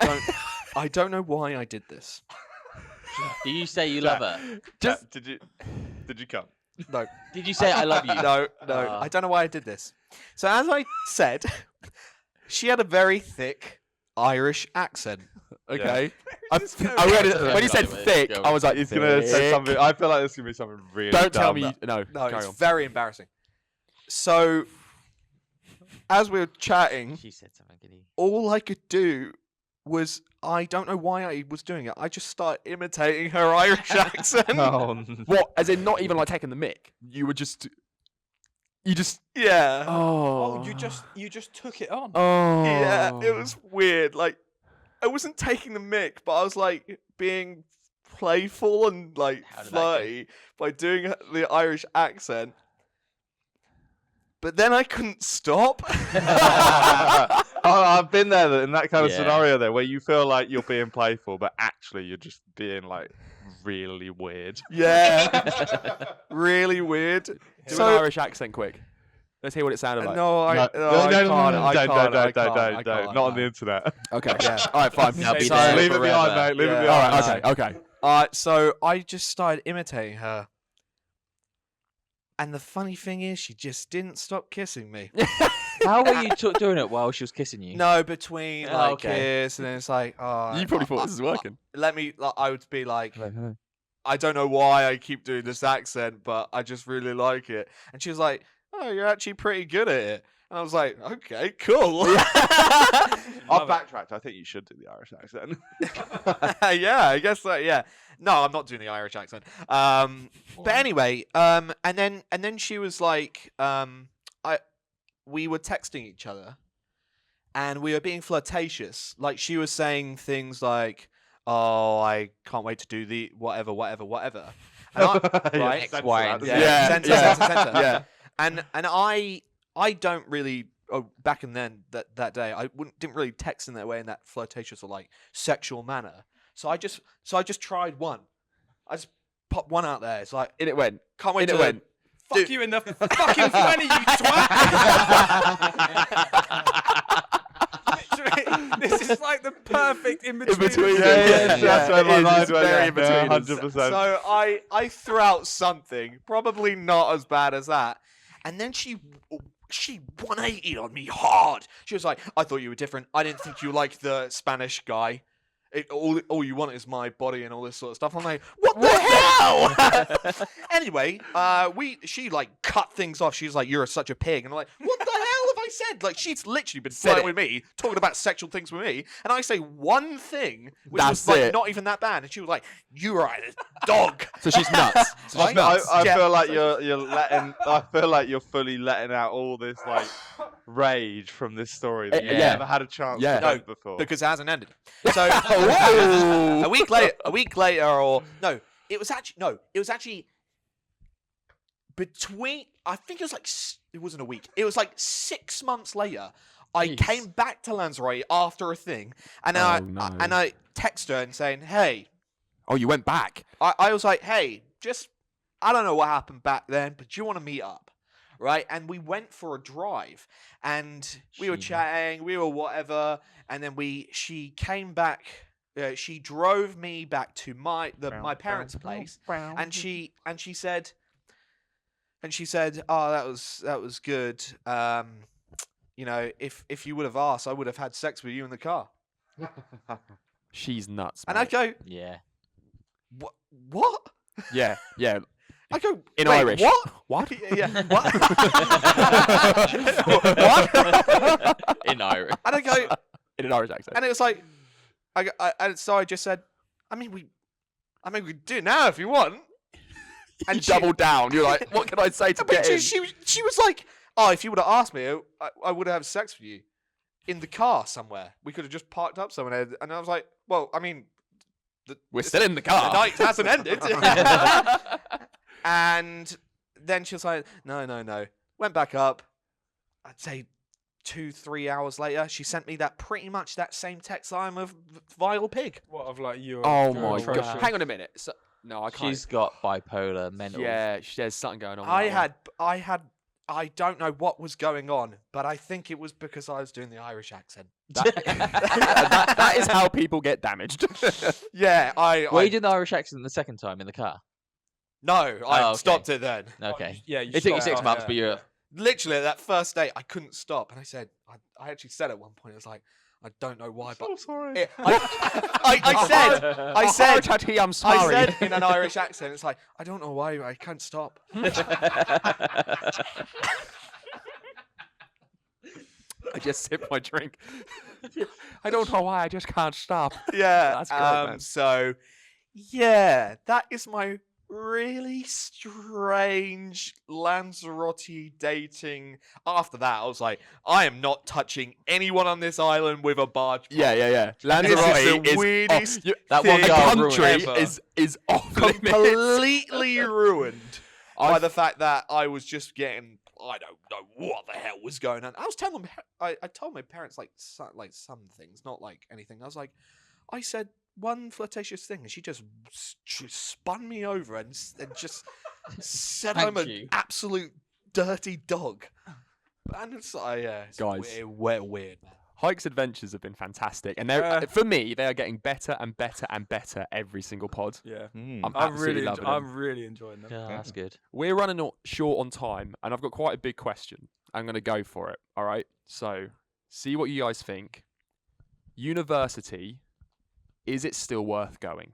don't know why I did this. Do you say you love her? Just- Did you come? No. Did you say I love you? No, Ah. I don't know why I did this. So as I said, she had a very thick Irish accent. Okay. I read it. Go When he said with it, thick, go I was like, He's gonna say thick. something. I feel like this is gonna be something really. Don't tell dumb. me. No, No, carry it's on. very embarrassing. So as we were chatting, She said something, did he? all I could do was, I don't know why I was doing it. I just started imitating her Irish accent. Oh, What? As in, not even like taking the mick. You were just. You just. Yeah. Oh. Oh, you just took it on. Oh. Yeah, it was weird. Like, I wasn't taking the mick, but I was like being playful and like How did that go? flirty by doing the Irish accent. But then I couldn't stop. I've been there in that kind of Yeah. scenario there where you feel like you're being playful, but actually you're just being like really weird. Yeah, really weird. Do an So Irish accent quick. Let's hear what it sounded like. no, I No, can't. I can't. I can't. don't. Not on the internet. Okay. Yeah. All right. Fine. I'll be So- there Leave it behind, forever. mate. Leave it Yeah. behind. All right. Okay. Okay. So I just started imitating her. And the funny thing is, she just didn't stop kissing me. How were you doing it while she was kissing you? No, between Oh, like okay. kiss, and then it's like, oh, You probably thought this was working. I would be like, I don't know why I keep doing this accent, but I just really like it. And she was like, oh, you're actually pretty good at it. And I was like, okay, cool. I've backtracked. I think you should do the Irish accent. Yeah, I guess so. Yeah. No, I'm not doing the Irish accent. But anyway, and then she was like, we were texting each other, and we were being flirtatious. Like, she was saying things like, "Oh, I can't wait to do the whatever." And right? X, Y, and Z. Yeah, Center, yeah, center. yeah. And I don't really. Oh, back in then that day, I didn't really text in that way, in that flirtatious or like sexual manner. So I just tried one. I just popped one out there. It's like, In it went. can't wait In to it went. Fuck Dude. you in the fucking fanny, you twat! Literally, this is like the perfect in between. between. Yeah, that's where my it mind is. went. Very Yeah, in between. 100%. So I threw out something, probably not as bad as that, and then she 180'd on me hard. She was like, "I thought you were different. I didn't think you liked the Spanish guy. All you want is my body and all this sort of stuff." I'm like, "What the hell?" Anyway, she like cut things off. She's like, "You're such a pig," and I'm like, "What the hell have I said?" Like she's literally been Said flirting it. with me, talking about sexual things with me, and I say one thing which That's was like it. not even that bad, and she was like, "You are a dog." So she's nuts. So she's Right? nuts. I Yeah. feel like you're letting. I feel like you're fully letting out all this like rage from this story that you Yeah. never had a chance Yeah. to No, vent before. because it hasn't ended. So Whoa. a week later, or no, it was actually between. I think it was like it wasn't a week. It was like 6 months later. I Jeez. came back to Lanzarote after a thing, and Oh, no. I text her and saying, "Hey," Oh, you went back. I was like, "Hey, just I don't know what happened back then, but do you want to meet up?" Right? And we went for a drive, and we were She- chatting, we were whatever, and then she came back. She drove me back to my parents' place, and she said, "Oh, that was good. You know, if you would have asked, I would have had sex with you in the car." She's nuts. And I mate. go, Yeah. What? Yeah. Yeah. I go In "Wait, Irish. What? What? Yeah. What? What? In Irish. And I go, In an Irish accent. and it was like, so I just said, I mean, we can do it now if you want. And doubled down. You're like, what can I say to But get in? she was like, "Oh, if you would have asked me, I would have sex with you in the car somewhere. We could have just parked up somewhere." And I was like, "Well, I mean, We're still in the the car. night hasn't ended." And then she was like, No. Went back up. I'd say 2-3 hours later, she sent me pretty much that same text line of vile pig. What of like you? Oh you're my god. atrocious. Hang on a minute. So, no, I can't. She's got bipolar, mental. Yeah, there's something going on. with that one. I don't know what was going on, but I think it was because I was doing the Irish accent. That is how people get damaged. Yeah, Were you doing the Irish accent the second time in the car? No, I Oh, okay. stopped it then. Okay. Yeah, you It took you stopped 6 off, months, yeah. but you're. Literally, that first day, I couldn't stop, and I said, I actually said at one point, I was like, I don't know why, but sorry. I said I'm sorry. I said in an Irish accent, it's like, I don't know why, I can't stop. I just sipped my drink. I don't know why. I just can't stop. Yeah. That's great, man. So, yeah, that is my really strange Lanzarote dating. After that, I was like, I am not touching anyone on this island with a barge pole. Yeah. This Lanzarote is the is weirdest That thing one the girl country ever. is off limits. completely ruined by I've- the fact that I was just getting. I don't know what the hell was going on. I was telling them. I told my parents like some things, not like anything. I was like, I said one flirtatious thing, and she just spun me over and just said I'm Thank an you. absolute dirty dog. And it's it's Guys. weird, man. Hykk's adventures have been fantastic, and they're for me they are getting better and better and better every single pod. Yeah, Mm. I'm I'm absolutely really, loving them. I'm really enjoying them. Yeah, that's good. We're running short on time, and I've got quite a big question. I'm going to go for it. All right. So, see what you guys think. University, is it still worth going?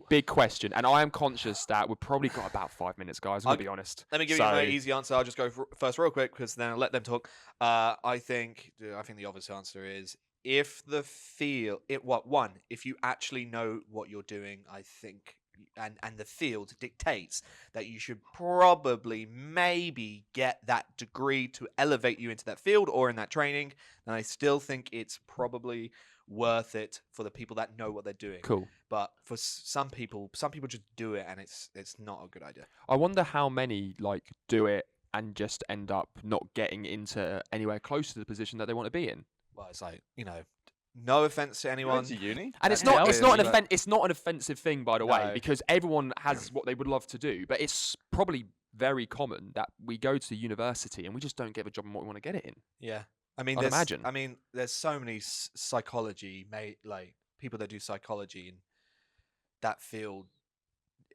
Big question, and I am conscious that we've probably got about 5 minutes, guys. I'm going to be honest. Let me give you my easy answer. I'll just go first real quick because then I'll let them talk. I think the obvious answer is if if you actually know what you're doing, I think, and the field dictates that you should probably maybe get that degree to elevate you into that field or in that training, then I still think it's probably worth it for the people that know what they're doing. Cool. But for some people just do it and it's not a good idea. I wonder how many do it and just end up not getting into anywhere close to the position that they want to be in. Well, it's like, no offense to You anyone. went to uni? And it's Yeah, not obviously, it's not an offensive thing, by the way, No. because everyone has what they would love to do, but it's probably very common that we go to university and we just don't get a job in what we want to get it in. Yeah. I mean, I'd there's, imagine. I mean, there's so many psychology, like people that do psychology in that field.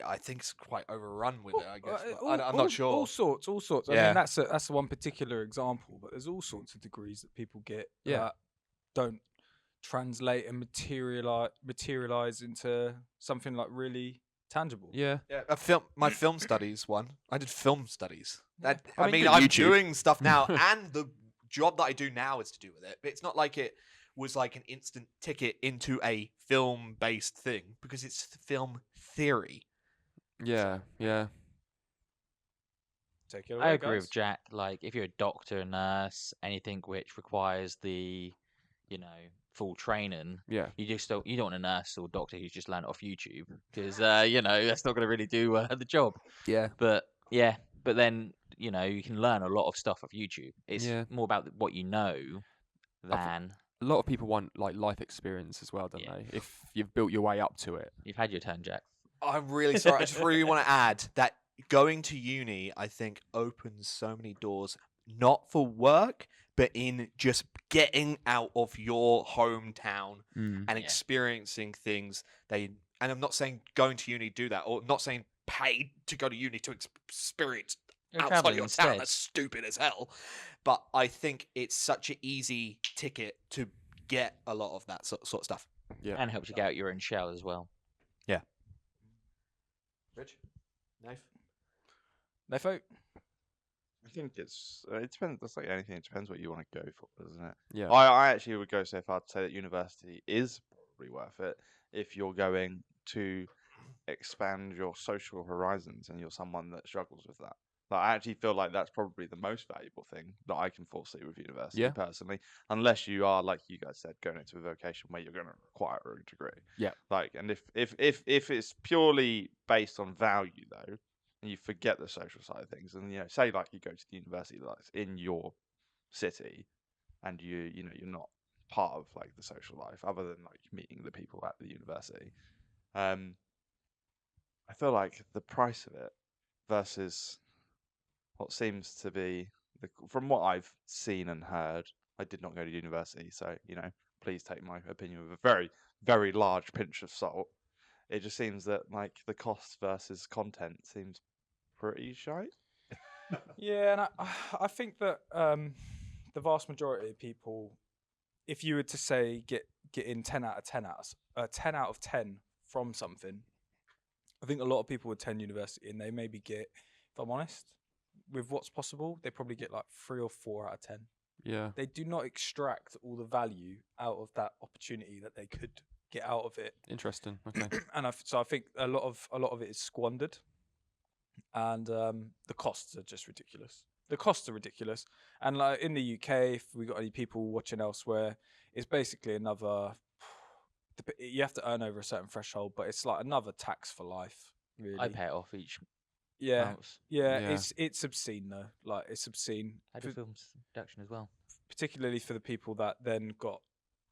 I think it's quite overrun with it. I guess but I'm not sure. All sorts. I Yeah. mean, that's one particular example, but there's all sorts of degrees that people get Yeah. that don't translate and materialize into something like really tangible. Yeah. Yeah, my film studies one. I did film studies. That I I mean, mean, good I'm YouTube. doing stuff now, and the job that I do now is to do with it. But it's not like it was like an instant ticket into a film-based thing because it's film theory. Yeah. Yeah. Take it away, I agree guys. with Jack. Like, if you're a doctor, a nurse, anything which requires the, full training, Yeah. you don't want a nurse or doctor who's just learned it off YouTube because that's not going to really do the job. Yeah. But yeah, but then you can learn a lot of stuff off YouTube. It's Yeah. more about what you know than A lot of people want like life experience as well, don't Yeah. they? If you've built your way up to it. you've had your turn, Jack. I'm really sorry. I just really want to add that going to uni, I think, opens so many doors, not for work, but in just getting out of your hometown and Yeah. experiencing things. And I'm not saying going to uni do that, or not saying pay to go to uni to experience You're outside traveling your town. instead. That's stupid as hell. But I think it's such an easy ticket to get a lot of that sort of stuff. Yeah. And helps you get out your own shell as well. Rich? Knife? Nefo? I think it depends. That's like anything. It depends what you want to go for, doesn't it? Yeah. I actually would go so far to say that university is probably worth it if you're going to expand your social horizons and you're someone that struggles with that. Like, I actually feel like that's probably the most valuable thing that I can foresee with university Yeah. personally, unless you are, like you guys said, going into a vocation where you're going to require a degree. Yeah. Like, and if it's purely based on value though, and you forget the social side of things, and say like you go to the university that's in your city, and you're not part of like the social life other than like meeting the people at the university. I feel like the price of it versus what seems to be from what I've seen and heard. I did not go to university, so please take my opinion with a very, very large pinch of salt. It just seems that like the cost versus content seems pretty shite. Yeah, and I think that the vast majority of people, if you were to say get in 10 out of 10 out of 10 from something, I think a lot of people would attend university and they maybe get, if I'm honest, with what's possible, they probably get like 3 or 4 out of 10. Yeah. They do not extract all the value out of that opportunity that they could get out of it. Interesting. Okay. And so I think a lot of it is squandered, and the costs are just ridiculous. The costs are ridiculous, and like in the UK, if we got any people watching elsewhere, it's basically another. You have to earn over a certain threshold, but it's like another tax for life. Really, I pay it off each yeah, month. yeah. Yeah. It's obscene though. Like it's obscene, I do film production as well. particularly for the people that then got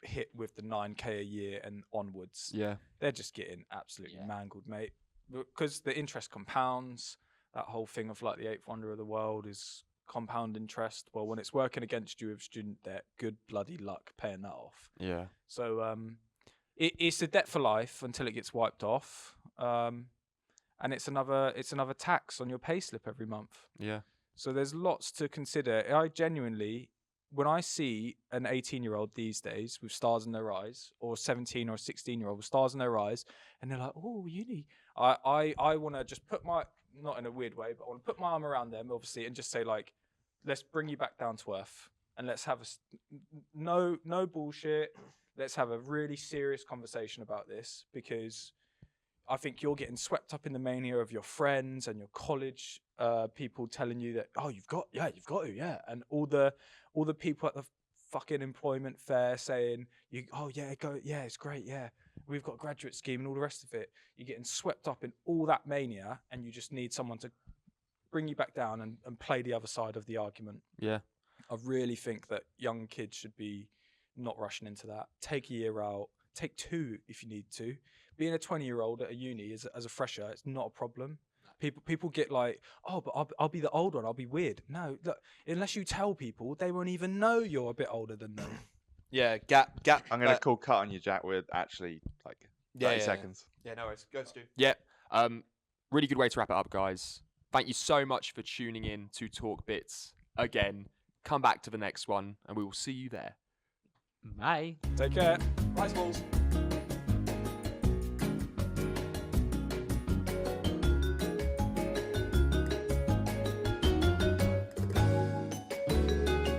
hit with the 9K a year and onwards. Yeah. They're just getting absolutely Yeah. mangled, mate. Because the interest compounds. That whole thing of like the eighth wonder of the world is compound interest. Well, when it's working against you with student debt, good bloody luck paying that off. Yeah. So it's a debt for life until it gets wiped off, and it's another tax on your payslip every month. Yeah. So there's lots to consider. I genuinely, when I see an 18-year-old these days with stars in their eyes, or 17 or 16-year-old with stars in their eyes, and they're like, "Oh, uni," I want to just put my, not in a weird way, but I want to put my arm around them, obviously, and just say like, "Let's bring you back down to earth, and let's have no bullshit. Let's have a really serious conversation about this, because I think you're getting swept up in the mania of your friends and your college people telling you that, oh, you've got to, and all the people at the fucking employment fair saying, it's great, yeah, we've got a graduate scheme and all the rest of it. You're getting swept up in all that mania, and you just need someone to bring you back down and play the other side of the argument. Yeah. I really think that young kids should be not rushing into that. Take a year out, take 2 if you need to. Being a 20-year-old at a uni as a fresher, it's not a problem. People get like, oh, but I'll be the old one. I'll be weird. No, look, unless you tell people, they won't even know you're a bit older than them. Yeah, gap. I'm gonna call cut on you, Jack, with actually like 30 seconds. Yeah, no worries. Go, Stu. Yeah. Really good way to wrap it up, guys. Thank you so much for tuning in to TalkBits again. Come back to the next one, and we will see you there. Bye. Take care. Rice balls.